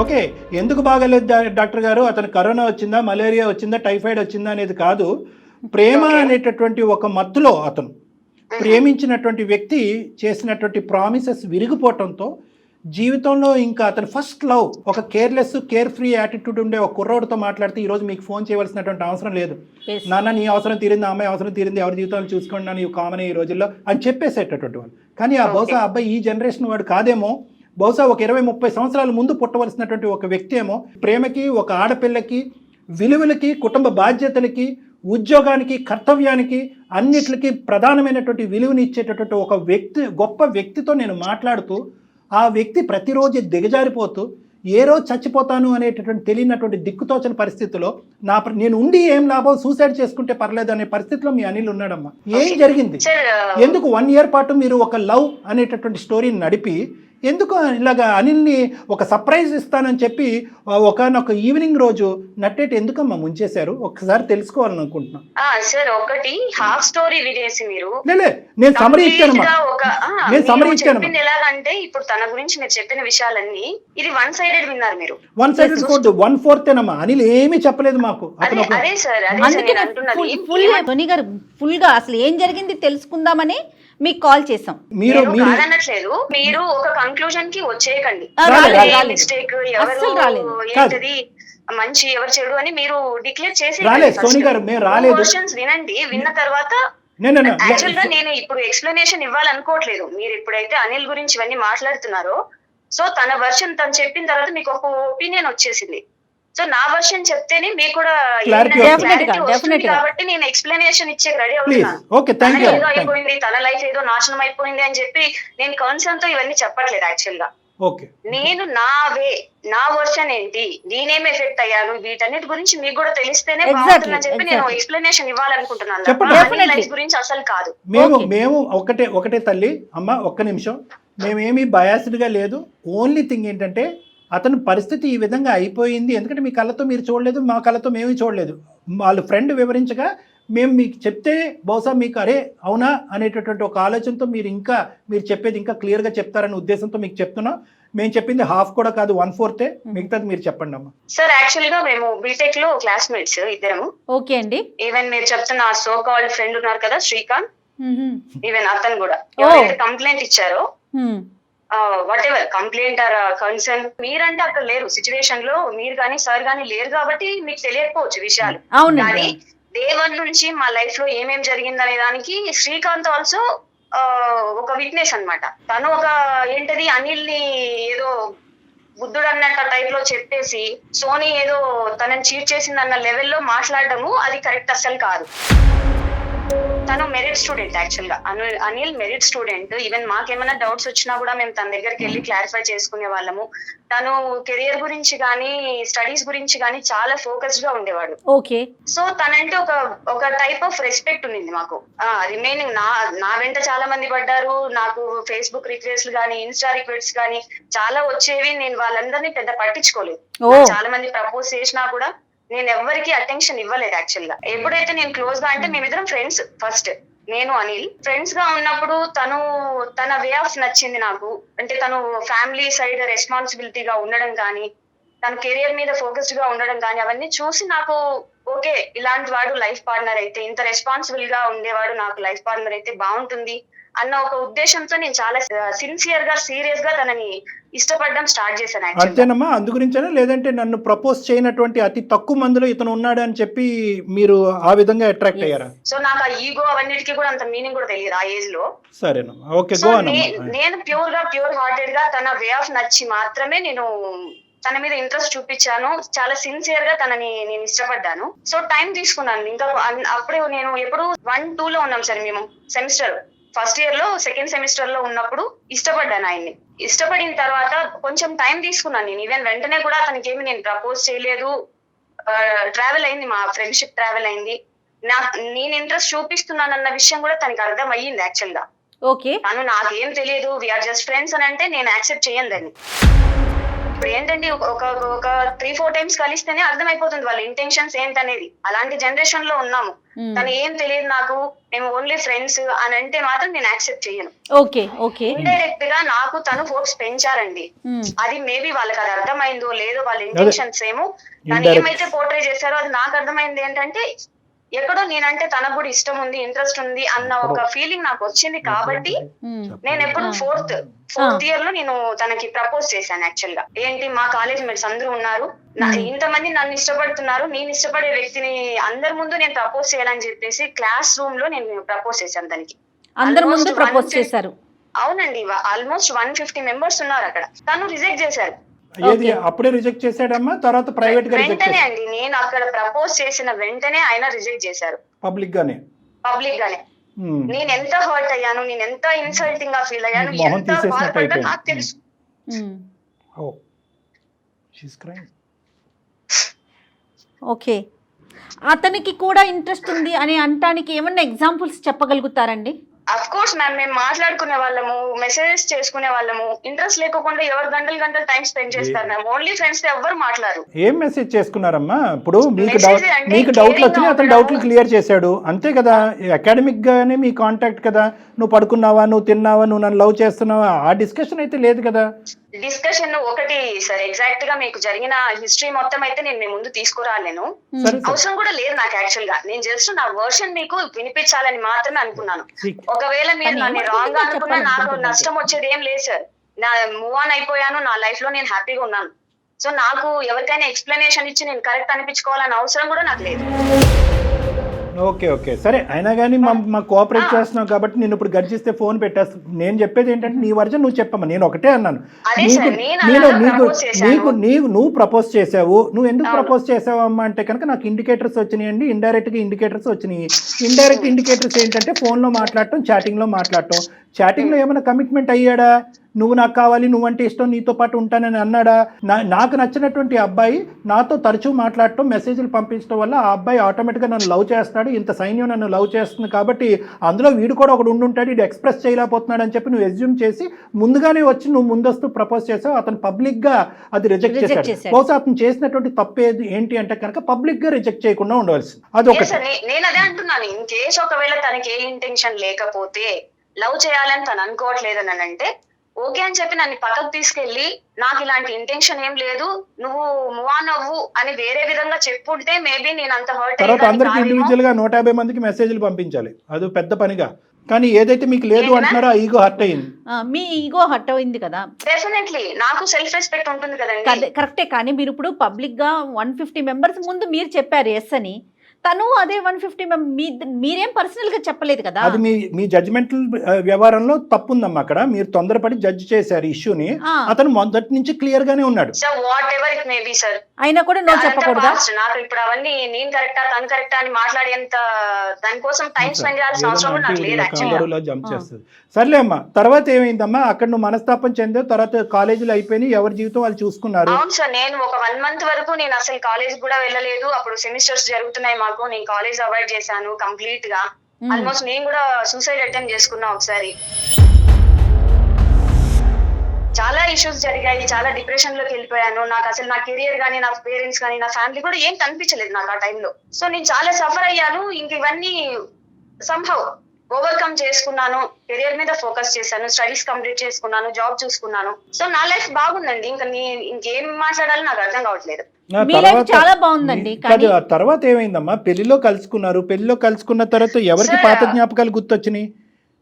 ఓకే, ఎందుకు బాగలేదు డాక్టర్ గారు, అతను కరోనా వచ్చిందా, మలేరియా వచ్చిందా, టైఫాయిడ్ వచ్చిందా అనేది కాదు. ప్రేమ అనేటటువంటి ఒక మత్తులో అతను ప్రేమించినటువంటి వ్యక్తి చేసినటువంటి ప్రామిసెస్ విరిగిపోవటంతో జీవితంలో ఇంకా అతను ఫస్ట్ లవ్ ఒక కేర్లెస్ కేర్ ఫ్రీ యాటిట్యూడ్ ఉండే ఒక కుర్రోడితో మాట్లాడితే ఈరోజు మీకు ఫోన్ చేయవలసినటువంటి అవసరం లేదు. నాన్న నీ అవసరం తీరింది, అమ్మాయి అవసరం తీరింది, ఎవరి జీవితాలు చూసుకోండి నీవు కామన్ ఈ రోజుల్లో అని చెప్పేసేటటువంటి వాళ్ళు. కానీ ఆ బహుశా అబ్బాయి ఈ జనరేషన్ వాడు కాదేమో, బహుశా ఒక 20-30 సంవత్సరాల ముందు పుట్టవలసినటువంటి ఒక వ్యక్తి ఏమో. ప్రేమకి, ఒక ఆడపిల్లకి, విలువలకి, కుటుంబ బాధ్యతలకి, ఉద్యోగానికి, కర్తవ్యానికి, అన్నిటికీ ప్రధానమైనటువంటి విలువని ఇచ్చేటటువంటి ఒక వ్యక్తి, గొప్ప వ్యక్తితో నేను మాట్లాడుతూ ఆ వ్యక్తి ప్రతిరోజు దిగజారిపోతూ ఏ రోజు చచ్చిపోతాను అనేటటువంటి తెలియనటువంటి దిక్కుతోచని పరిస్థితిలో నేను ఉండి ఏం లాభం, సూసైడ్ చేసుకుంటే పర్లేదు అనే పరిస్థితిలో మీ అనిల్ ఉన్నాడమ్మా. ఏం జరిగింది? ఎందుకు 1 year పాటు మీరు ఒక లవ్ అనేటటువంటి స్టోరీని నడిపి ఎందుకు ఇలాగా అనిల్ని ఒక సర్ప్రైజ్ ఇస్తానని చెప్పి ఒకనొక ఈవినింగ్ రోజు నట్టేటి ఎందుకమ్మా ముంచేశారు? ఒకసారి తెలుసుకోవాలని అనుకుంటున్నా. సార్ ఒకటి హాఫ్ స్టోరీ వినేసి మీరు నేను సమరీ ఇచ్చానమ్మా, నేను సమరీ ఇచ్చాను. ఎలాగంటే ఇప్పుడు తన గురించి మీరు చెప్పిన విషయాలన్నీ ఇది 1 sided విన్నారు మీరు. 1 sided 1/4 అనిల్ ఏమీ చెప్పలేదు మాకు. అదే సార్ అంటున్నది ఫుల్ గా అసలు ఏం జరిగింది తెలుసుకుందామని మీకు కాల్ చేసాం. మీరు కాదనట్లేదు, మీరు ఒక కంక్లూజన్ కి వచ్చేయకండి. మిస్టేక్ ఎవరు ఏంటిది మంచి ఎవరు చెడు అని మీరు డిక్లేర్ చేసి వినండి. విన్న తర్వాత యాక్చువల్ గా నేను ఇప్పుడు ఎక్స్ప్లెనేషన్ ఇవ్వాలనుకోవట్లేదు. మీరు ఇప్పుడైతే అనిల్ గురించి ఇవన్నీ మాట్లాడుతున్నారో, సో తన వర్షన్ తను చెప్పిన తర్వాత మీకు ఒక ఒపీనియన్ వచ్చేసింది. సో నా వర్షన్ చెప్తేనే మీకు కూడా కాబట్టి నేను ఎక్స్ప్లెనేషన్ ఇచ్చే రెడీ అవుతున్నాను. ఏదో అయిపోయింది, తన లైఫ్ ఏదో నాశనం అయిపోయింది అని చెప్పి నేను కన్సర్న్ తో ఇవన్నీ చెప్పట్లేదు. యాక్చువల్ గా నేను నా వర్షన్ ఏంటి, నేనేం ఎఫెక్ట్ అయ్యాను, వీటన్నిటి గురించి మీకు కూడా తెలిస్తేనే బాగుంటుందని చెప్పి నేను ఎక్స్ప్లెనేషన్ ఇవ్వాలనుకుంటున్నాను. లైఫ్ గురించి అసలు కాదు. మేము ఒకటే తల్లి అమ్మ, ఒక్క నిమిషం. మేమేమి బయాస్డ్ గా లేదు. ఓన్లీ థింగ్ ఏంటంటే అతని పరిస్థితి ఈ విధంగా అయిపోయింది. ఎందుకంటే మీ కళ్ళతో మీరు చూడలేదు, మా కళ్ళతో మేము చూడలేదు. వాళ్ళ ఫ్రెండ్ వివరించగా మేము మీకు చెప్తే బహుశా మీకు అరే అవునా అనేటటువంటి ఒక ఆలోచనతో మీరు చెప్పేది ఇంకా క్లియర్గా చెప్తారనే ఉద్దేశంతో మీకు చెప్తున్నాం. మేము చెప్పింది హాఫ్ కూడా కాదు, 1/4. మిగతాది మీరు చెప్పండి అమ్మా. సార్ యాక్చువల్ గా మేము బీటెక్ లో క్లాస్మేట్స్ ఇద్దరము. ఓకే అండి. ఈవెన్ మీరు చెప్తున్న సో కాల్డ్ ఫ్రెండ్ ఉన్నారు కదా శ్రీకాంత్, ఈవెన్ అతను కూడా కంప్లైంట్ ఇచ్చారు. What ever complaint or concern, మీరంటే అక్కడ లేరు సిచ్యువేషన్ లో, మీరు కానీ సార్ కానీ లేరు కాబట్టి మీకు తెలియకపోవచ్చు విషయాలు. కానీ డే 1 నుంచి మా లైఫ్ లో ఏమేం జరిగింది అనే దానికి శ్రీకాంత్ ఆల్సో ఒక విట్నెస్ అన్నమాట. తను ఒక ఏంటది అనిల్ ని ఏదో బుద్ధుడు అన్నట్టు టైప్ లో చెప్పేసి సోనీ ఏదో తనని చీట్ చేసింది అన్న లెవెల్లో మాట్లాడటము అది కరెక్ట్ అస్సలు కాదు. తను మెరిట్ స్టూడెంట్. యాక్చువల్ గా అనిల్ మెరిట్ స్టూడెంట్. ఈవెన్ మాకేమైనా డౌట్స్ వచ్చినా కూడా మేము తన దగ్గరికి వెళ్ళి క్లారిఫై చేసుకునే వాళ్ళము. తను కెరియర్ గురించి గానీ స్టడీస్ గురించి గానీ చాలా ఫోకస్డ్ గా ఉండేవాడు. ఓకే. సో తనంటే ఒక టైప్ ఆఫ్ రెస్పెక్ట్ ఉంది మాకు. రిమైనింగ్ నా వెంట చాలా మంది పడ్డారు. నాకు ఫేస్బుక్ రిక్వెస్ట్ గానీ ఇన్స్టా రిక్వెస్ట్ గానీ చాలా వచ్చేవి. నేను వాళ్ళందరినీ పెద్ద పట్టించుకోలేదు. చాలా మంది ప్రపోజ్ చేసినా కూడా నేను ఎవరికి అటెన్షన్ ఇవ్వలేదు. యాక్చువల్ గా ఎప్పుడైతే నేను క్లోజ్ గా అంటే మేమిద్దరం ఫ్రెండ్స్. ఫస్ట్ నేను అనిల్ ఫ్రెండ్స్ గా ఉన్నప్పుడు తన వే ఆఫ్ నచ్చింది నాకు. అంటే తను ఫ్యామిలీ సైడ్ రెస్పాన్సిబిలిటీగా ఉండడం కానీ, తన కెరియర్ మీద ఫోకస్డ్ గా ఉండడం కానీ అవన్నీ చూసి నాకు ఓకే ఇలాంటి వాడు లైఫ్ పార్ట్నర్ అయితే, ఇంత రెస్పాన్సిబుల్ గా ఉండేవాడు నాకు లైఫ్ పార్ట్నర్ అయితే బాగుంటుంది అన్న ఒక ఉద్దేశంతో నేను చాలా సిన్సియర్ గా సీరియస్ గా తనని ఇష్టపడడం స్టార్ట్ చేశాను. అంతేనమ్మా? అందు గురించేనా, లేదంటే నన్ను ప్రపోజ్ చేయనటువంటి అతి తక్కువ మందిలో ఇతను ఉన్నాడు అని చెప్పి మీరు ఆ విధంగా అట్రాక్ట్ అయ్యారా? సో నాకు ఆ ఈగో అవన్నిటికీ కూడా అంత మీనింగ్ కూడా తెలియదు ఆ ఏజ్ లో. సరేనమ్మా, ఓకే. నేను ప్యూర్ హార్టెడ్ గా తన వే ఆఫ్ నచ్చి మాత్రమే నేను తన మీద ఇంట్రెస్ట్ చూపించాను. చాలా సిన్సియర్ గా తనని నేను ఇష్టపడ్డాను. సో టైం తీసుకున్నాను. ఇంకా అప్పుడే నేను ఎప్పుడు 1-2 లో ఉన్నాం సార్ మేము. సెమిస్టర్ ఫస్ట్ ఇయర్ లో సెకండ్ సెమిస్టర్ లో ఉన్నప్పుడు ఇష్టపడ్డాను ఆయన్ని. ఇష్టపడిన తర్వాత కొంచెం టైం తీసుకున్నాను నేను. ఈవెన్ వెంటనే కూడా అతనికి ఏమి నేను ప్రపోజ్ చేయలేదు. ట్రావెల్ అయింది, మా ఫ్రెండ్షిప్ ట్రావెల్ అయింది. నేను ఇంట్రెస్ట్ చూపిస్తున్నానన్న విషయం కూడా తనకి అర్థం అయ్యింది యాక్చువల్ గా. ఓకే. తను నాకేం తెలియదు, వీఆర్ జస్ట్ ఫ్రెండ్స్ అని అంటే నేను యాక్సెప్ట్ చేయను దాన్ని. ఇప్పుడు ఏంటంటే ఒక 3-4 టైమ్స్ కలిస్తేనే అర్థమైపోతుంది వాళ్ళ ఇంటెన్షన్స్ ఏంటనేది. అలాంటి జనరేషన్ లో ఉన్నాము. తను ఏం తెలియదు నాకు, మేము ఓన్లీ ఫ్రెండ్స్ అని అంటే మాత్రం నేను యాక్సెప్ట్ చేయను. Okay okay. ఇండైరెక్ట్ గా నాకు తను హోప్స్ పెంచారండి. అది మేబీ వాళ్ళకి అది అర్థమైందో లేదో, వాళ్ళ ఇంటెన్షన్స్ ఏమో తను ఏమైతే పోర్ట్రే చేశారో అది నాకు అర్థమైంది ఏంటంటే ఎక్కడో నేనంటే తనకు కూడా ఇష్టం ఉంది, ఇంట్రెస్ట్ ఉంది అన్న ఒక ఫీలింగ్ నాకు వచ్చింది. కాబట్టి నేను ఎప్పుడు ఫోర్త్ ఇయర్ లో నేను తనకి ప్రపోజ్ చేశాను. యాక్చువల్ గా ఏంటి, మా కాలేజ్ మేట్స్ అందరూ ఉన్నారు, ఇంతమంది నన్ను ఇష్టపడుతున్నారు, నేను ఇష్టపడే వ్యక్తిని అందరి ముందు నేను ప్రపోజ్ చేయాలని చెప్పేసి క్లాస్ రూమ్ లో నేను ప్రపోజ్ చేశాను తనకి. అందరి ముందు ప్రపోజ్ చేశారు? అవునండి, ఆల్మోస్ట్ 150 మెంబర్స్ ఉన్నారు అక్కడ. తను రిజెక్ట్ చేశారు. ఏది అప్పుడే రిజెక్ట్ చేశాడమ్మా, తర్వాత ప్రైవేట్ గా రిజెక్ట్ వెంటనే అండి, నేను అక్కడ ప్రపోజ్ చేసిన వెంటనే ఆయన రిజెక్ట్ చేశారు పబ్లిక్ గానే. నేను ఎంత హర్ట్ అయ్యాను, నేను ఎంత ఇన్సల్టింగ్ గా ఫీల్ అయ్యాను, ఎంత బాధపడ్డా నాకు తెలుసు. ఓకే. అతనికి కూడా ఇంట్రెస్ట్ ఉంది అని అనటానికి ఏమన్నా ఎగ్జాంపుల్స్ చెప్పగలుగుతారండి? అఫ్ కోర్స్ మ్యామ్, మేము మాట్లాడుకునే వాళ్ళము, మెసేజెస్ చేసుకునే వాళ్ళము. ఇంట్రెస్ట్ లేకుండా ఎవరు గంటలు టైం స్పెండ్ చేస్తారు మ్యామ్. ఓన్లీ ఫ్రెండ్స్ తో ఎవరు మాట్లాడరు. ఏం మెసేజ్ చేసుకున్నారమ్మా? ఇప్పుడు మీకు డౌట్లు వచ్చినాయి, అతను డౌట్లు క్లియర్ చేశాడు అంతే కదా. అకాడమిక్ గానే మీ కాంటాక్ట్ కదా. నువ్వు పడుకున్నావా, నువ్వు తిన్నావా, నువ్వు నన్ను లవ్ చేస్తున్నావా, ఆ డిస్కషన్ అయితే లేదు కదా. డిస్కషన్ ఒకటి సార్, ఎగ్జాక్ట్ గా మీకు జరిగిన హిస్టరీ మొత్తం అయితే నేను మీ ముందు తీసుకురాలేను, అవసరం కూడా లేదు నాకు. యాక్చువల్ గా నేను జస్ట్ నా వర్షన్ మీకు వినిపించాలని మాత్రమే అనుకున్నాను. ఒకవేళ మీరు నన్ను రాంగ్ గా అనుకున్నా నాకు నష్టం వచ్చేది ఏం లేదు సార్. నా మూవ్ ఆన్ అయిపోయాను, నా లైఫ్ లో నేను హ్యాపీగా ఉన్నాను. సో నాకు ఎవరికైనా ఎక్స్ప్లెనేషన్ ఇచ్చి నేను కరెక్ట్ అనిపించుకోవాలని అవసరం కూడా నాకు లేదు. ఓకే ఓకే సరే, అయినా కానీ మా కోఆపరేట్ చేస్తున్నావు కాబట్టి నేను ఇప్పుడు గర్జిస్తే ఫోన్ పెట్టేస్తా. నేను చెప్పేది ఏంటంటే నీ వర్జన్ నువ్వు చెప్పమ్మా. నేను ఒకటే అన్నాను, నువ్వు ప్రపోజ్ చేసావు. నువ్వు ఎందుకు ప్రపోజ్ చేసావు అమ్మా అంటే కనుక నాకు ఇండికేటర్స్ వచ్చినాయండి, ఇండైరెక్ట్ గా ఇండికేటర్స్ వచ్చినాయి. ఇండైరెక్ట్ ఇండికేటర్స్ ఏంటంటే ఫోన్లో మాట్లాడటం, చాటింగ్లో మాట్లాడటం. చాటింగ్లో ఏమైనా కమిట్మెంట్ అయ్యాడా? నువ్వు నాకు కావాలి, నువ్వంటే ఇష్టం, నీతో పాటు ఉంటానని అన్నాడా? నాకు నచ్చినటువంటి అబ్బాయి నాతో తరచూ మాట్లాడటం, మెసేజ్లు పంపించడం వల్ల ఆ అబ్బాయి ఆటోమేటిక్గా నన్ను లవ్ చేస్తాడు, ఇంత సైన్యం నన్ను లవ్ చేస్తుంది కాబట్టి అందులో వీడు కూడా ఒకడు ఉండుంటాడు, ఇది ఎక్స్ప్రెస్ చేయలేకపోతున్నాడు అని చెప్పి నువ్వు ఎస్యూమ్ చేసి ముందుగానే వచ్చి నువ్వు ముందస్తు ప్రపోజ్ చేసావు. అతను పబ్లిక్గా అది రిజెక్ట్ చేశాడు. బహుశా అతను చేసినటువంటి తప్పేది ఏంటి అంటే కనుక పబ్లిక్గా రిజెక్ట్ చేయకుండా ఉండవలసింది. అదొకటి. నేను అదే అంటున్నాను, ఇన్ కేసు ఒకవేళ తనకి ఏ ఇంటెన్షన్ లేకపోతే, లవ్ చేయాలని తను అనుకోవట్లేదని అంటే ఓకే అని చెప్పి నన్ను పక్కకు తీసుకెళ్లి నాకు ఇలాంటి ఇంటెన్షన్ ఏం లేదు, నువ్వు మూవ్ ఆన్ అవ్వు అని వేరే విధంగా చెప్పుంటే మేబీ నేను అంత హర్ట్. తర్వాత అందరికి ఇండివిజువల్ గా 150 మందికి మెసేజ్లు పంపించాలి, అది పెద్ద పనిగా. కానీ ఏదైతే మీకు లేదు అంటున్నారో ఆ ఈగో హర్ట్ అయింది. మీ ఈగో హర్ట్ అయింది కదా. డెఫినెట్లీ నాకు సెల్ఫ్ రెస్పెక్ట్ ఉంటుంది కదండి. కరెక్టే, కానీ మీరు ఇప్పుడు పబ్లిక్ గా 150 మెంబర్స్ ముందు మీరు చెప్పారు ఎస్ అని, తను అదే 150 మీరేం పర్సనల్ గా చెప్పలేదు కదా. అది మీ జడ్జిమెంటల్ వ్యవహారంలో తప్పు ఉందమ్మా. అక్కడ మీరు తొందరపడి జడ్జ్ చేశారు ఇష్యూని. అతను మొదటి నుంచి క్లియర్ గానే ఉన్నాడు. అయినా కూడా నో చెప్పకూడదా? నాకు ఇప్పుడు అవన్నీ నేను కరెక్టా తను కరెక్టా అని మాట్లాడేంత దానికోసం టైం స్పెండ్ చేయాల్సిన అవసరం కూడా నాకు లేదు. జంప్ చేస్తుంది. సర్లే అమ్మా, తర్వాత ఏమైందమ్మా? అక్కడ నువ్వు మనస్తాపం చెందావు, తర్వాత కాలేజీలు అయిపోయినాయి, ఎవరి జీవితం వాళ్ళు చూసుకున్నారు. అవును సార్, నేను ఒక 1 month వరకు నేను అసలు కాలేజ్ కూడా వెళ్ళలేదు. అప్పుడు సెమిస్టర్స్ జరుగుతున్నాయి మాకు, నేను కాలేజ్ అవాయిడ్ చేశాను కంప్లీట్ గా. ఆల్మోస్ట్ నేను కూడా సూసైడ్ అటెంప్ట్ చేసుకున్నా ఒకసారి. చాలా ఇష్యూస్ జరిగాయి, చాలా డిప్రెషన్ లోకి వెళ్ళిపోయాను. నాకు అసలు నా కెరియర్ గానీ, నా పేరెంట్స్ గానీ, నా ఫ్యామిలీ కూడా ఏం కనిపించలేదు నాకు ఆ టైంలో. సో నేను చాలా సఫర్ అయ్యాను. ఇంక ఇవన్నీ సంహౌ ఓవర్కమ్ చేసుకున్నాను, కెరియర్ మీద ఫోకస్ చేశాను, స్టడీస్ కంప్లీట్ చేసుకున్నాను, జాబ్ చూసుకున్నాను. సో నా లైఫ్ బాగుందండి. ఇంకా ఇంకేం మాట్లాడాలో నాకు అర్థం కావట్లేదు. చాలా బాగుందండి. తర్వాత ఏమైందమ్మా? పెళ్లిలో కలుసుకున్నారు. పెళ్లిలో కలుసుకున్న తర్వాత ఎవరికి పాత జ్ఞాపకాలు గుర్తొచ్చినాయి?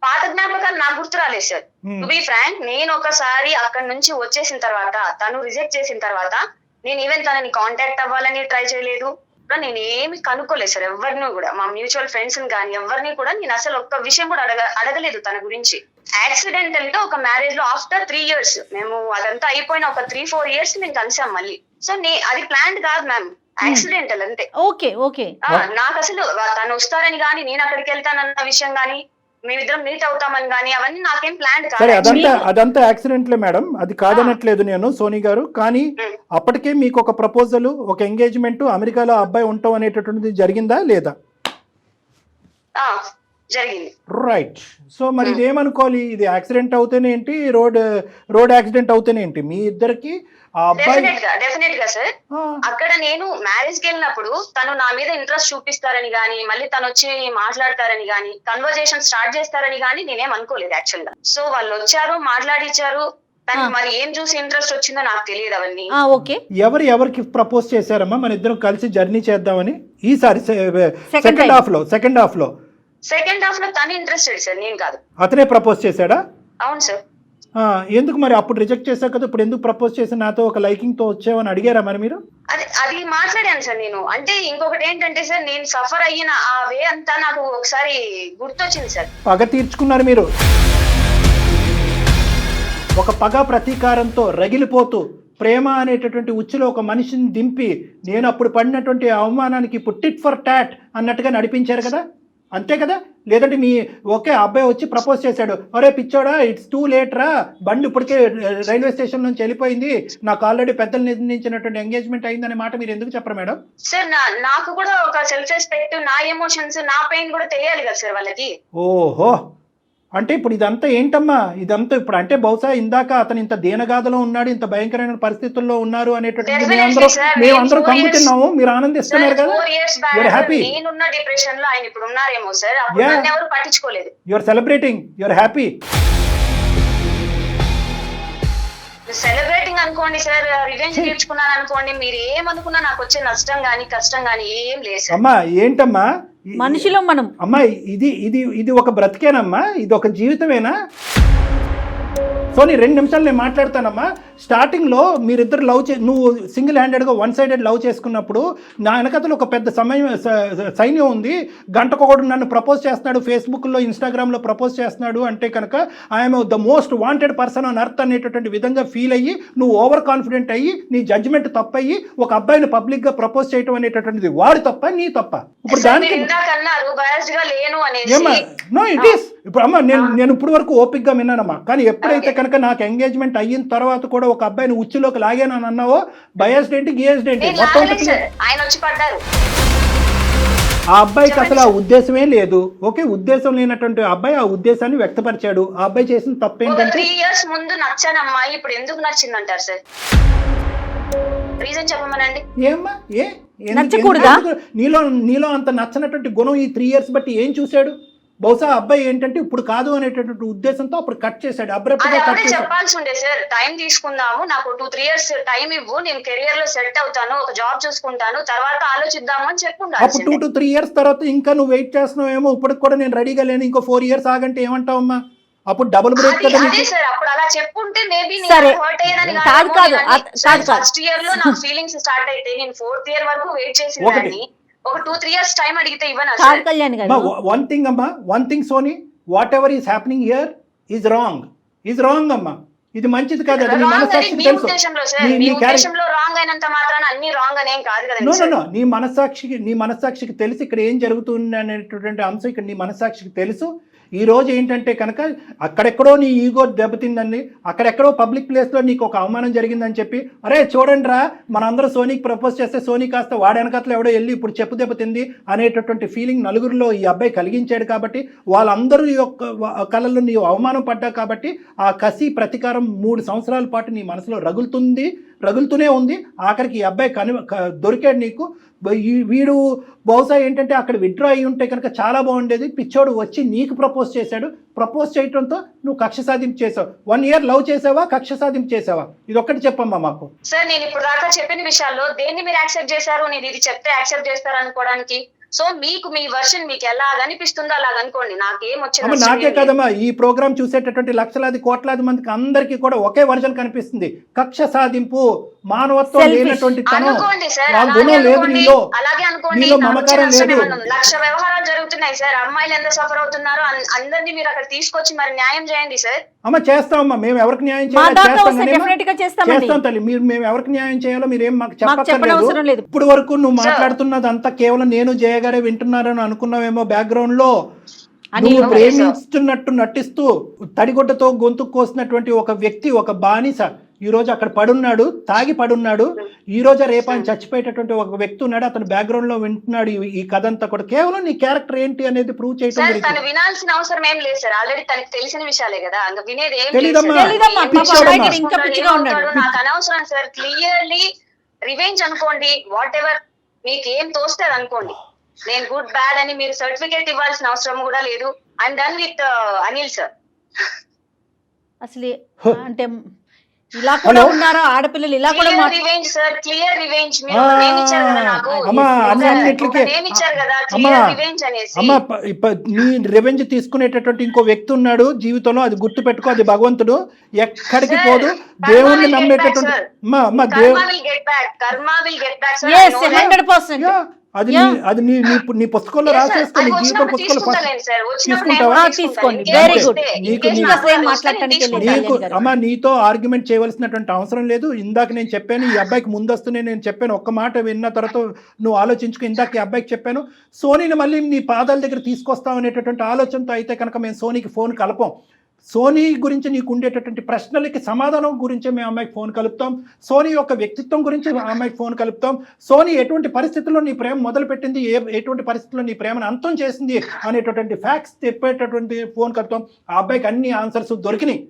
పాత జ్ఞాపకాలు నాకు గుర్తు రాలేదు సార్. టు బి ఫ్రాంక్, నేను ఒకసారి అక్కడి నుంచి వచ్చేసిన తర్వాత, తను రిజెక్ట్ చేసిన తర్వాత, నేను ఈవెన్ తనని కాంటాక్ట్ అవ్వాలని ట్రై చేయలేదు. నేను ఏమి కనుక్కోలేదు సార్ ఎవరిని కూడా, మా మ్యూచువల్ ఫ్రెండ్స్ కానీ ఎవరిని కూడా నేను అసలు ఒక్క విషయం కూడా అడగలేదు తన గురించి. యాక్సిడెంటల్ గా ఒక మ్యారేజ్ లో ఆఫ్టర్ 3 years మేము అదంతా అయిపోయిన ఒక 3-4 years మేము కలిసాం మళ్ళీ. సో అది ప్లాన్డ్ కాదు మ్యామ్, యాక్సిడెంటల్ అంతే. Okay okay. నాకు అసలు తను వస్తారని గానీ, నేను అక్కడికి వెళ్తానన్న విషయం గానీ, మేమిద్దరం మీట్ అవుతామని కానీ అవన్నీ నాకేం ప్లాన్ కాదు. అదంతా యాక్సిడెంట్లే మేడం, అది కాదనట్లేదు నేను సోనీ గారు. కానీ అప్పటికే మీకు ఒక ప్రపోజల్, ఒక ఎంగేజ్మెంట్, అమెరికాలో అబ్బాయి ఉంటాం అనేటటువంటిది జరిగిందా లేదా? జరిగింది. రైట్. సో మరి ఇదేమనుకోవాలి, ఇది యాక్సిడెంట్ అవుతేనే ఏంటి, రోడ్ యాక్సిడెంట్ అవుతేనే ఏంటి, మీ ఇద్దరికి ఆ అబ్బాయి డెఫినెట్ గా సార్. అక్కడ నేను మ్యారేజ్ కి వెళ్ళినప్పుడు తను నా మీద ఇంట్రెస్ట్ చూపిస్తారని గానీ, మళ్ళీ తను వచ్చి మాట్లాడతారని గానీ, కన్వర్జేషన్ స్టార్ట్ చేస్తారని గానీ నేనేం అనుకోలేదు యాక్చువల్ గా. సో వాళ్ళు వచ్చారు, మాట్లాడిచ్చారు. తనకి మరి ఏం చూసి ఇంట్రెస్ట్ వచ్చిందో నాకు తెలియదు అవన్నీ. ఓకే, ఎవరికి ప్రపోజ్ చేశారమ్మా మన ఇద్దరం కలిసి జర్నీ చేద్దామని ఈసారి సెకండ్ హాఫ్ లో తను ఇంట్రెస్టెడ్ సార్, నేను కాదు. అతనే ప్రపోజ్ చేశాడా? అవును సార్. ఎందుకు మరి అప్పుడు రిజెక్ట్ చేశావు కదా, ఇప్పుడు ఎందుకు ప్రపోజ్ చేసి నాతో ఒక లైకింగ్ తో వచ్చావని అడిగారా మరి మీరు? అది మాట్లాడాను సార్ నేను. అంటే ఇంకొకటి ఏంటంటే సార్, నేను సఫర్ అయిన ఆ వే అంతా నాకు ఒకసారి గుర్తొచ్చింది సార్. పగ తీర్చుకున్నారు మీరు, ఒక పగ ప్రతీకారంతో రగిలిపోతూ ప్రేమ అనేటటువంటి ఉచ్చులో ఒక మనిషిని దింపి నేను అప్పుడు పడినటువంటి అవమానానికి ఇప్పుడు టిట్ ఫర్ టాట్ అన్నట్టుగా నడిపించారు కదా, అంతే కదా? లేదంటే మీ ఒకే అబ్బాయి వచ్చి ప్రపోజ్ చేశాడు, అరే పిచ్చోడా ఇట్స్ టూ లేట్ రా, బండి ఇప్పటికే రైల్వే స్టేషన్ నుంచి వెళ్ళిపోయింది, నాకు ఆల్రెడీ పెద్దలు నిర్ణయించినటువంటి ఎంగేజ్మెంట్ అయిందనే మాట మీరు ఎందుకు చెప్పరు మేడం? సార్ నాకు కూడా ఒక సెల్ఫ్ రెస్పెక్ట్, నా ఎమోషన్స్, నా పెయిన్ కూడా తెలియాలి కదా సార్ వాళ్ళకి. ఓహో, అంటే ఇప్పుడు ఇదంతా ఏంటమ్మా, ఇదంతా ఇప్పుడు అంటే బహుశా ఇందాక అతను ఇంత దీనగాథలో ఉన్నాడు, ఇంత భయంకరమైన పరిస్థితుల్లో ఉన్నారు అనేటువంటి మేమందరం కంగుతున్నాము, మీరు ఆనందిస్తున్నారు కదా, హ్యాపీ. నేనున్న డిప్రెషన్ లో ఆయన ఇప్పుడు ఉన్నారేమో సార్, ఎవరు పట్టించుకోలేదు. You're celebrating, you're happy. Celebrating అనుకోండి సార్, రివెంజ్ తీర్చుకున్నాను అనుకోండి, మీరు ఏమనుకున్నా నాకు వచ్చే నష్టం గానీ కష్టం గానీ ఏం లేదు. అమ్మా ఏంటమ్మా మనిషిలో మనం, అమ్మా ఇది ఒక బ్రతికేనమ్మా, ఇది ఒక జీవితమేనా? సో 2 నిమిషాలు నేను మాట్లాడతానమ్మా. స్టార్టింగ్లో మీరిద్దరు నువ్వు సింగిల్ హ్యాండెడ్గా వన్ సైడెడ్ లవ్ చేసుకున్నప్పుడు నా వెనకతలు ఒక పెద్ద సైన్యం ఉంది, గంటకొకడు నన్ను ప్రపోజ్ చేస్తున్నాడు, ఫేస్బుక్లో ఇన్స్టాగ్రామ్లో ప్రపోజ్ చేస్తున్నాడు అంటే కనుక I'm the most wanted person on earth అనేటటువంటి విధంగా ఫీల్ అయ్యి నువ్వు ఓవర్ కాన్ఫిడెంట్ అయ్యి నీ జడ్జిమెంట్ తప్పయ్యి ఒక అబ్బాయిని పబ్లిక్గా ప్రపోజ్ చేయడం అనేటటువంటిది వాడు తప్ప నీ తప్ప? ఇప్పుడు దానికి నో ఇట్ ఈస్. ఇప్పుడు అమ్మ నేను ఇప్పుడు వరకు ఓపిక్గా విన్నానమ్మా, కానీ ఎప్పుడైతే కనుక నాకు ఎంగేజ్మెంట్ అయిన తర్వాత కూడా ఒక అబ్బాయిని ఉచ్చులోకి లాగానని అన్నావో బయాస్డ్ ఏంటి గియాస్డ్ ఏంటి మొత్తం ఆ అబ్బాయికి అసలు ఆ ఉద్దేశమే లేదు. ఓకే, ఉద్దేశం లేనటువంటి అబ్బాయి ఆ ఉద్దేశాన్ని వ్యక్తపరిచాడు. ఆ అబ్బాయి చేసిన తప్పేంటంటే 3 years ముందు నచ్చాను అమ్మాయి, ఇప్పుడు ఎందుకు నచ్చిందంటారు సార్? రీజన్ చెప్పమనండి. ఏమ్మా నీలో అంత నచ్చనటువంటి గుణం ఈ 3 years బట్టి ఏం చూశాడు? బహుశా అబ్బాయి ఏంటంటే ఇప్పుడు కాదు అనేటటువంటి ఉద్దేశంతో అప్పుడు కట్ చేశాడు, అబ్బాయి చెప్పాల్సి ఉండే సార్. టైం తీసుకుందాము, నాకు 2-3 years టైం ఇవ్వు, నేను కెరియర్ లో సెట్ అవుతాను, ఒక జాబ్ చూసుకుంటాను, తర్వాత ఆలోచిద్దాము అని చెప్పుకుంటాను. అప్పుడు 2-3 years తర్వాత ఇంకా నువ్వు వెయిట్ చేస్తున్నావేమో, ఇప్పటికి కూడా నేను రెడీగా లేను, ఇంకో 4 years ఆగంటే ఏమంటావమ్మా? అప్పుడు డబుల్ బ్రేక్ కదా సార్. అప్పుడు అలా చెప్పుంటే మేబీ ఫస్ట్ ఇయర్ లో నా ఫీలింగ్స్ స్టార్ట్ అయితే నేను 4th year వరకు వెయిట్ చేసిందని ఒక 2-3 years టైం అడిగితే ఇవ్వనా? One thing Soni, whatever is happening here is wrong అమ్మా, ఇది మంచిది కాదు. నీ మనసాక్షికి తెలుసు, నీ మనసాక్షికి తెలిసి ఇక్కడ ఏం జరుగుతుంది అనేటువంటి అంశం ఇక్కడ నీ మనసాక్షికి తెలుసు. ఈ రోజు ఏంటంటే కనుక అక్కడెక్కడో నీ ఈగో దెబ్బతిందండి, అక్కడెక్కడో పబ్లిక్ ప్లేస్లో నీకు ఒక అవమానం జరిగిందని చెప్పి అరే చూడండి రా మనందరూ సోనీకి ప్రపోజ్ చేస్తే సోనీ కాస్త వాడి వెనకట్లో ఎవడో వెళ్ళి ఇప్పుడు చెప్పు దెబ్బతింది అనేటటువంటి ఫీలింగ్ నలుగురిలో ఈ అబ్బాయి కలిగించాడు. కాబట్టి వాళ్ళందరూ యొక్క కళల్లో నీ అవమానం పడ్డా కాబట్టి ఆ కసి ప్రతీకారం 3 సంవత్సరాల పాటు నీ మనసులో రగులుతూనే ఉంది. ఆఖరికి ఈ అబ్బాయి దొరికాడు నీకు. వీడు బహుశా ఏంటంటే అక్కడ విత్డ్రా అయ్యి ఉంటే కనుక చాలా బాగుండేది. పిచ్చోడు వచ్చి నీకు ప్రపోజ్ చేశాడు, ప్రపోజ్ చేయడంతో నువ్వు కక్ష సాధింపు చేసావు. 1 year లవ్ చేసావా, కక్ష సాధింపు చేసావా? ఇది ఒక్కటి చెప్పమ్మా మాకు. సార్ నేను ఇప్పుడు దాకా చెప్పిన విషయాల్లో దేన్ని మీరు యాక్సెప్ట్ చేశారు? నేను ఇది చెప్తే యాక్సెప్ట్ చేస్తారు అనుకోవడానికి. సో మీకు మీ వర్షన్ మీకు ఎలా అనిపిస్తుందో అలాగ అనుకోండి, నాకేం వచ్చింది. నాకే కదమ్మా, ఈ ప్రోగ్రామ్ చూసేటటువంటి లక్షలాది కోట్లాది మందికి అందరికీ కూడా ఒకే వర్షన్ కనిపిస్తుంది. కక్ష సాధింపు, మానవత్వం లేనటువంటి గుణం లేదు నీలో, నీలో మమకారం లేదు. లక్ష వ్యవహారాలు జరుగుతున్నాయి సార్, అమ్మాయిలు ఎంత సఫర్ అవుతున్నారో అందరినీ మీరు అక్కడ తీసుకొచ్చి మరి న్యాయం చేయండి సార్. అమ్మ చేస్తామమ్మా, మేము ఎవరికి న్యాయం చేస్తాం తల్లి. మేము ఎవరికి న్యాయం చేయాలో మీరేం మాకు చెప్పక్కర్లేదు. ఇప్పుడు వరకు నువ్వు మాట్లాడుతున్నది అంతా కేవలం నేను జయగారే వింటున్నారని అనుకున్నావేమో. బ్యాక్గ్రౌండ్ లో నువ్వు ప్రేమిస్తున్నట్టు నటిస్తూ తడిగొడ్డతో గొంతు కోసినటువంటి ఒక వ్యక్తి, ఒక బానిస ఈ రోజు అక్కడ పడున్నాడు, తాగి పడున్నాడు. ఈ రోజు రేపు ఆయన చచ్చిపోయేటటువంటి ఒక వ్యక్తి ఉన్నాడు, అతను బ్యాక్గ్రౌండ్ లో వింటున్నాడు ఈ కథ అంతా కూడా. కేవలం నీ క్యారెక్టర్ ఏంటి అనేది ప్రూవ్ చేయడం సార్ గురించి. తను వినాల్సిన అవసరం ఏం లేదు సార్, ఆల్రెడీ తనకి తెలిసిన విషయాలే కదా, అంత వినేది ఏం లేదు తెలీదమ్మా. సార్. తెలీదమ్మా, ఏం పాపం చేస్తాడో, అబ్బాయికి ఇంకా పిచ్చిగా ఉన్నాడు. నాకు అనవసరం సార్. క్లియర్లీ రివెంజ్ అనుకోండి, వాట్ ఎవర్ మీకు ఏం తోస్తే అది అనుకోండి. నేను గుడ్ బ్యాడ్ అని మీరు సర్టిఫికేట్ ఇవ్వాల్సిన అవసరం కూడా లేదు. I'm done with Anil sir. అసలు అంటే ఇలా కూడా ఉన్నారా ఆడపిల్లలు, ఇలా కూడా clear revenge sir, clear revenge. మీరు నేమ్ ఇచ్చారు కదా నాకు, అమ్మా అన్నిటికీ నేమ్ ఇచ్చారు కదా, అమ్మా క్లియర్ రివెంజ్ అనేసి. అమ్మా నీ రివెంజ్ తీసుకునేటటువంటి ఇంకో వ్యక్తి ఉన్నాడు జీవితంలో, అది గుర్తు పెట్టుకో. అది భగవంతుడు, ఎక్కడికి పోదు. దేవుణ్ణి నమ్మేటటువంటి అమ్మా అమ్మా Karma will get back. Karma will get back, sir. yes, I know that. 100%. అది అది నీ పుస్తకంలో రాసేసుకో. నీ జీవితం పుస్తకంలో తీసుకుంటావా? తీసుకోండి. అంతే. Very good. నీకు అసలు ఏం మాట్లాడటానికి లేదు నీకు కళ్యాణ్ గారు. అమ్మా నీతో ఆర్గ్యుమెంట్ చేయవలసినటువంటి అవసరం లేదు. ఇందాక నేను చెప్పాను, ఈ అబ్బాయికి ముందస్తునే నేను చెప్పాను. ఒక్క మాట విన్న తర్వాత నువ్వు ఆలోచించుకో. ఇందాక ఈ అబ్బాయికి చెప్పాను, సోనీని మళ్ళీ నీ పాదాల దగ్గర తీసుకొస్తాం అనేటటువంటి ఆలోచనతో అయితే కనుక మేము సోనీకి ఫోన్ కలపం. సోనీ గురించి నీకు ఉండేటటువంటి ప్రశ్నలకి సమాధానం గురించి మేము అమ్మాయికి ఫోన్ కలుపుతాం. సోనీ యొక్క వ్యక్తిత్వం గురించి అమ్మాయికి ఫోన్ కలుపుతాం. సోనీ ఎటువంటి పరిస్థితుల్లో నీ ప్రేమ మొదలుపెట్టింది, ఎటువంటి పరిస్థితుల్లో నీ ప్రేమను అంతం చేసింది అనేటటువంటి ఫ్యాక్ట్స్ చెప్పేటటువంటి ఫోన్ కలుపుతాం. ఆ అబ్బాయికి అన్ని ఆన్సర్స్ దొరికినాయి.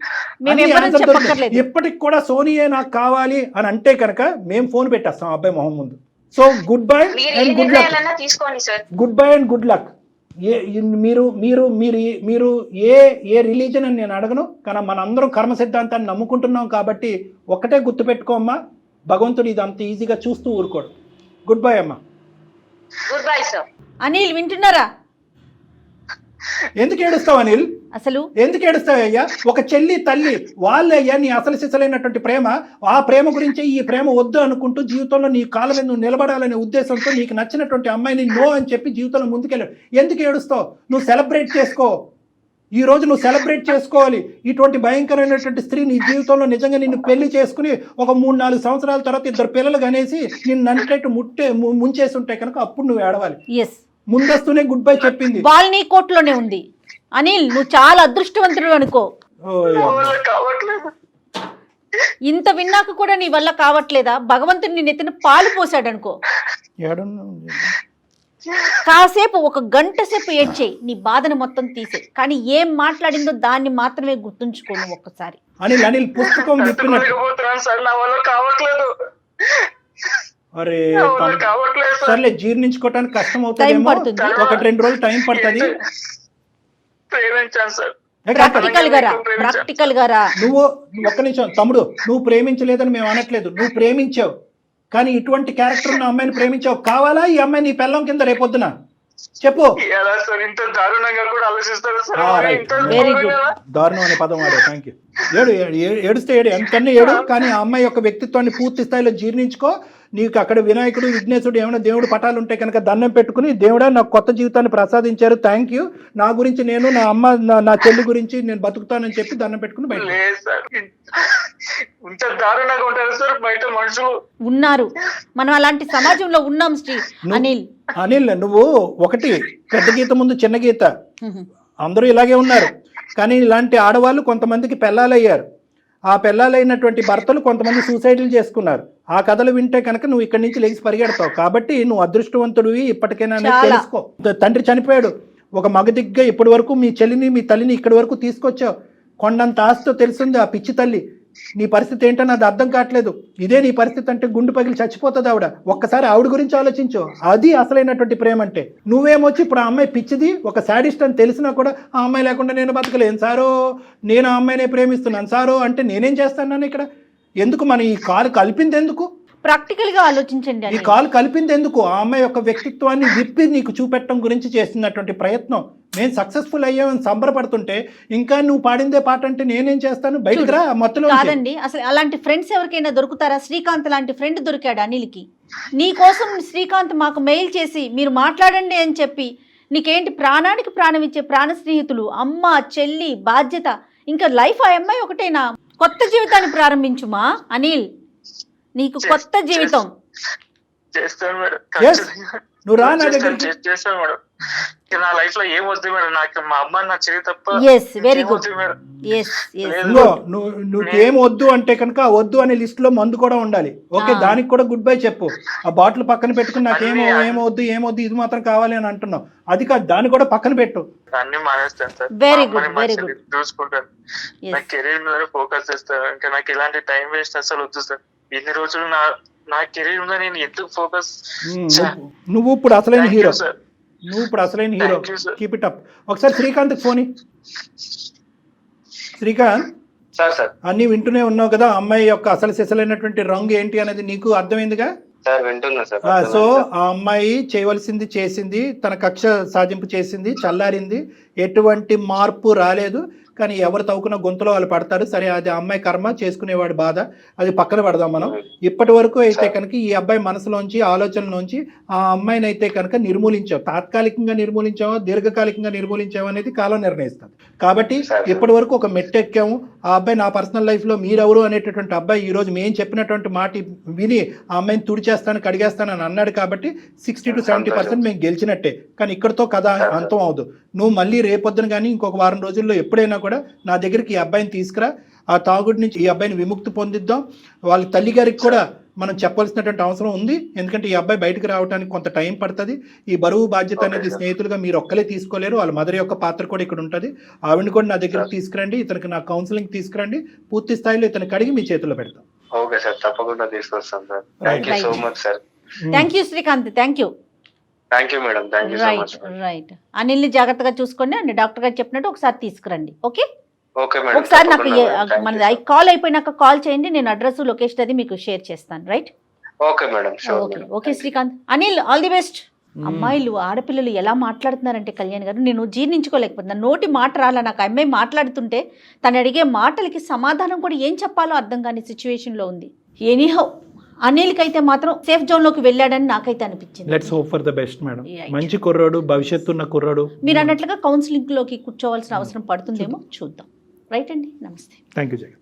ఇప్పటికి కూడా సోనీయే నాకు కావాలి అని అంటే కనుక మేము ఫోన్ పెట్టేస్తాం ఆ అబ్బాయి మొహం ముందు. So goodbye and good luck. తీసుకోండి sir. Goodbye and good luck. మీరు మీరు మీరు మీరు ఏ రిలీజన్ అని నేను అడగను, కానీ మనందరం కర్మ సిద్ధాంతాన్ని నమ్ముకుంటున్నాం కాబట్టి ఒక్కటే గుర్తుపెట్టుకోమ్మా, భగవంతుడు ఇది అంత ఈజీగా చూస్తూ ఊరుకోడు. గుడ్ బై అమ్మా. Goodbye sir. అనిల్ వింటున్నారా? ఎందుకు ఏడుస్తావు అనిల్? అసలు ఎందుకు ఏడుస్తావయ్యా? ఒక చెల్లి తల్లి వాళ్ళయ్యా నీ అసలు సిసలైనటువంటి ప్రేమ. ఆ ప్రేమ గురించి ఈ ప్రేమ వద్దు అనుకుంటూ జీవితంలో నీ కాళ్ళ మీద నువ్వు నిలబడాలనే ఉద్దేశంతో నీకు నచ్చినటువంటి అమ్మాయిని నో అని చెప్పి జీవితంలో ముందుకెళ్ళావు. ఎందుకు ఏడుస్తావు? నువ్వు సెలబ్రేట్ చేసుకో. ఈ రోజు నువ్వు సెలబ్రేట్ చేసుకోవాలి. ఇటువంటి భయంకరమైనటువంటి స్త్రీ నీ జీవితంలో నిజంగా నిన్ను పెళ్లి చేసుకుని ఒక 3-4 సంవత్సరాల తర్వాత 2 పిల్లలు కనేసి నిన్ను నంటేట్టు ముంచేసి ఉంటే కనుక అప్పుడు నువ్వు ఏడవాలి. ఎస్, ముందస్తునే గుడ్ బై చెప్పింది. బాల్ నీ కోర్టులోనే ఉంది. అనిల్ నువ్వు చాలా అదృష్టవంతుడు అనుకో. ఇంత విన్నాక కూడా నీ వల్ల కావట్లేదా? భగవంతుడు నీ నెత్తిన పాలు పోసాడు అనుకో. కాసేపు 1 గంట సేపు ఏడ్చేయి, నీ బాధను మొత్తం తీసే. కానీ ఏం మాట్లాడిందో దాన్ని మాత్రమే గుర్తుంచుకోను ఒక్కసారి. అనిల్ పుస్తకం విప్పినట్టు. అరే సర్లే, జీర్ణించుకోవటానికి కష్టం అవుతుందేమో, 1-2 రోజులు టైం పడుతుంది. ప్రాక్టికల్ గారా నువ్వు ఒక్క నిమిషం తమ్ముడు, నువ్వు ప్రేమించలేదని మేము అనట్లేదు. నువ్వు ప్రేమించావు, కానీ ఇటువంటి క్యారెక్టర్ ఉన్న అమ్మాయిని ప్రేమించావు. కావాలా ఈ అమ్మాయి నీ పెళ్ళం కింద రేపొద్దున? చెప్పు. Very good. దారుణం అనే పదం వాడు. Thank you. ఏడుస్తే ఎంతకన్నా ఏడు, కానీ ఆ అమ్మాయి యొక్క వ్యక్తిత్వాన్ని పూర్తి స్థాయిలో జీర్ణించుకో. నీకు అక్కడ వినాయకుడు, విఘ్నేశుడు, ఏమైనా దేవుడు పటాలు ఉంటే కనుక దండం పెట్టుకుని, దేవుడా నాకు కొత్త జీవితాన్ని ప్రసాదించారు, థ్యాంక్ యూ, నా గురించి నేను, నా అమ్మ, నా చెల్లి గురించి నేను బతుకుతానని చెప్పి దండం పెట్టుకుని బయట ఉన్నారు. మనం అలాంటి సమాజంలో ఉన్నాం శ్రీ. అనిల్ నువ్వు ఒకటి పెద్ద గీత ముందు చిన్న గీత, అందరూ ఇలాగే ఉన్నారు. కానీ ఇలాంటి ఆడవాళ్ళు కొంతమందికి పెళ్ళాలయ్యారు. ఆ పెళ్ళాలైనటువంటి భర్తలు కొంతమంది సూసైడ్లు చేసుకున్నారు. ఆ కథలు వింటే కనుక నువ్వు ఇక్కడి నుంచి లేచి పరిగెడతావు. కాబట్టి నువ్వు అదృష్టవంతుడివి ఇప్పటికైనా తెలుసుకో. తండ్రి చనిపోయాడు, ఒక మగదిగ్గా ఇప్పటి వరకు మీ చెల్లిని, మీ తల్లిని ఇక్కడి వరకు తీసుకొచ్చావు. కొండంత ఆస్తితో తెలిసింది ఆ పిచ్చి తల్లి. నీ పరిస్థితి ఏంటని అది అర్థం కావట్లేదు. ఇదే నీ పరిస్థితి అంటే గుండు పగిలి చచ్చిపోతుంది ఆవిడ. ఒక్కసారి ఆవిడ గురించి ఆలోచించు. అది అసలైనటువంటి ప్రేమ అంటే. నువ్వేమొచ్చి ఇప్పుడు ఆ అమ్మాయి పిచ్చిది, ఒక శాడిస్ట్ అని తెలిసినా కూడా ఆ అమ్మాయి లేకుండా నేను బతకలేను సారో, నేను ఆ అమ్మాయినే ప్రేమిస్తున్నాను సారో అంటే నేనేం చేస్తాను ఇక్కడ? ఎందుకు మనం ఈ కాలు కలిపింది ఎందుకు? ప్రాక్టికల్ గా ఆలోచించండి. ఈ కాలు కలిపింది ఎందుకు? ఆ అమ్మాయి యొక్క వ్యక్తిత్వాన్ని విప్పి నీకు చూపెట్టడం గురించి చేస్తున్నటువంటి ప్రయత్నం. మేము సక్సెస్ఫుల్ అయ్యామని సంబరపడుతుంటే ఇంకా నువ్వు పాడిందే పాట అంటే నేనేం చేస్తాను? బయటకు రా మొత్తం. కాదండి, అసలు అలాంటి ఫ్రెండ్స్ ఎవరికైనా దొరుకుతారా? శ్రీకాంత్ లాంటి ఫ్రెండ్ దొరికాడు అనిల్కి. నీ కోసం శ్రీకాంత్ మాకు మెయిల్ చేసి మీరు మాట్లాడండి అని చెప్పి, నీకేంటి ప్రాణానికి ప్రాణం ఇచ్చే ప్రాణ స్నేహితులు, అమ్మ, చెల్లి, బాధ్యత, ఇంకా లైఫ్ ఆ అమ్మాయి ఒకటేనా? కొత్త జీవితాన్ని ప్రారంభించుమా అనిల్, నీకు కొత్త జీవితం. చేస్తాను మేడం, Yes. ఖచ్చితంగా నువ్వు రా నా దగ్గరికి. చేస్తాను మేడం. ఇక నా లైఫ్ లో ఏం వద్దు మేడం, నాకు మా అమ్మ నా చెల్లి తప్ప ఎస్ వెరీ ఇంకేం గుడ్ వద్దు మేడం. ఎస్ ఎస్ లేదు. ఇంకో నువ్వు ఏం వద్దు అంటే కనుక ఆ వద్దు అనే లిస్ట్ లో మందు కూడా ఉండాలి. ఓకే, దానికి కూడా గుడ్ బై చెప్పు. ఆ బాటిల్ పక్కన పెట్టుకుని నాకేమో ఏమొద్దు ఇది మాత్రం కావాలి అని అంటున్నావు, అది కాదు, దాన్ని కూడా పక్కన పెట్టు. అన్ని మానేస్తాను సార్. Very మా అమ్మని, good, మా very చెల్లిని good. చూసుకుంటాను. Yes. నా కెరీర్ మీద ఫోకస్ చేస్తాను. ఇంకా నాకు ఎలాంటి టైం వేస్ట్ అసలు వద్దు సార్. ఇన్ని రోజులు నా కెరీర్ మీద నేను ఎందుకు ఫోకస్. నువ్వు ఇప్పుడు అసలైన హీరో, సార్. నువ్వు ఇప్పుడు అసలైన hero. Thank you, sir. Keep it up. ఒకసారి శ్రీకాంత్ ఫోన్. శ్రీకాంత్, సార్ అన్ని వింటూనే ఉన్నావు కదా, అమ్మాయి యొక్క అసలు సిసలైనటువంటి రంగు ఏంటి అనేది నీకు అర్థమైందిగా. సార్ వింటున్నా సార్. సో ఆ అమ్మాయి చేయవలసింది చేసింది, తన కక్ష సాధింపు చేసింది, చల్లారింది, ఎటువంటి మార్పు రాలేదు. కానీ ఎవరు తవ్వుకున్న గొంతులో వాళ్ళు పడతారు. సరే, అది ఆ అమ్మాయి కర్మ, చేసుకునేవాడి బాధ, అది పక్కన పెడదాం మనం. ఇప్పటి వరకు అయితే కనుక ఈ అబ్బాయి మనసులోంచి, ఆలోచనలోంచి ఆ అమ్మాయిని అయితే కనుక నిర్మూలించావు. తాత్కాలికంగా నిర్మూలించావో దీర్ఘకాలికంగా నిర్మూలించావో అనేది కాలం నిర్ణయిస్తుంది. కాబట్టి ఇప్పటి వరకు ఒక మెట్టెక్కాము. ఆ అబ్బాయి నా పర్సనల్ లైఫ్లో మీరెవరు అనేటటువంటి అబ్బాయి ఈరోజు మేము చెప్పినటువంటి మాట విని ఆ అమ్మాయిని తుడిచేస్తాను, కడిగేస్తాను అని అన్నాడు. కాబట్టి 60 to 70% మేము గెలిచినట్టే. కానీ ఇక్కడితో కథ అంతం అవదు. నువ్వు మళ్ళీ రేపొద్దున కానీ ఇంకొక వారం రోజుల్లో ఎప్పుడైనా కూడా నా దగ్గరికి ఈ అబ్బాయిని తీసుకురా. ఆ తాగుడి నుంచి ఈ అబ్బాయిని విముక్తి పొందిద్దాం. వాళ్ళ తల్లి గారికి కూడా మనం చెప్పాల్సినటువంటి అవసరం ఉంది. ఎందుకంటే ఈ అబ్బాయి బయటకు రావడానికి కొంత టైం పడుతుంది. ఈ బరువు బాధ్యత అనేది స్నేహితులుగా మీరు ఒక్కలే తీసుకోలేరు. వాళ్ళ మదర్ యొక్క పాత్ర కూడా ఇక్కడ ఉంటుంది. ఆవిడని కూడా నా దగ్గరికి తీసుకురండి, ఇతనికి నా కౌన్సిలింగ్ తీసుకురండి. పూర్తి స్థాయిలో ఇతను కడిగి మీ చేతిలో పెడతాం. ఓకే సార్, తప్పకుండా తీసుకొస్తాం సార్. Thank you so much sir. Thank you Srikanth, thank you. Thank you madam, thank you so right much. Right. అనిల్ని జాగ్రత్తగా చూసుకోండి అండ్ డాక్టర్ గారు చెప్పినట్టు ఒకసారి తీసుకురండి. ఓకే, ఓకే మేడం, ఒకసారి నాకు తప్పకుండా మన మేడం. కాల్ అయిపోయినాక కాల్ చేయండి, నేను అడ్రస్ లొకేషన్ అది మీకు షేర్ చేస్తాను. Right, okay madam, sure okay madam. Okay Srikanth. Anil, all the best. అమ్మాయిలు, ఆడపిల్లలు ఎలా మాట్లాడుతున్నారంటే కళ్యాణ్ గారు, నేను జీర్ణించుకోలేకపోతున్నా. నోటి మాట రాలా నాకు. అమ్మాయి మాట్లాడుతుంటే తను అడిగే మాటలకి సమాధానం కూడా ఏం చెప్పాలో అర్థం కాని సిచ్యువేషన్లో ఉంది. ఎనీహౌ, అనిల్కి అయితే మాత్రం సేఫ్ జోన్లోకి వెళ్ళాడని నాకైతే అనిపించింది. Let's hope for the best madam. Right. మంచి కుర్రాడు, భవిష్యత్తు ఉన్న కుర్రాడు. మీరు అన్నట్లుగా కౌన్సిలింగ్లోకి కూర్చోవాల్సిన అవసరం పడుతుందేమో చూద్దాం. రైట్ అండి, నమస్తే. Thank you Jagan.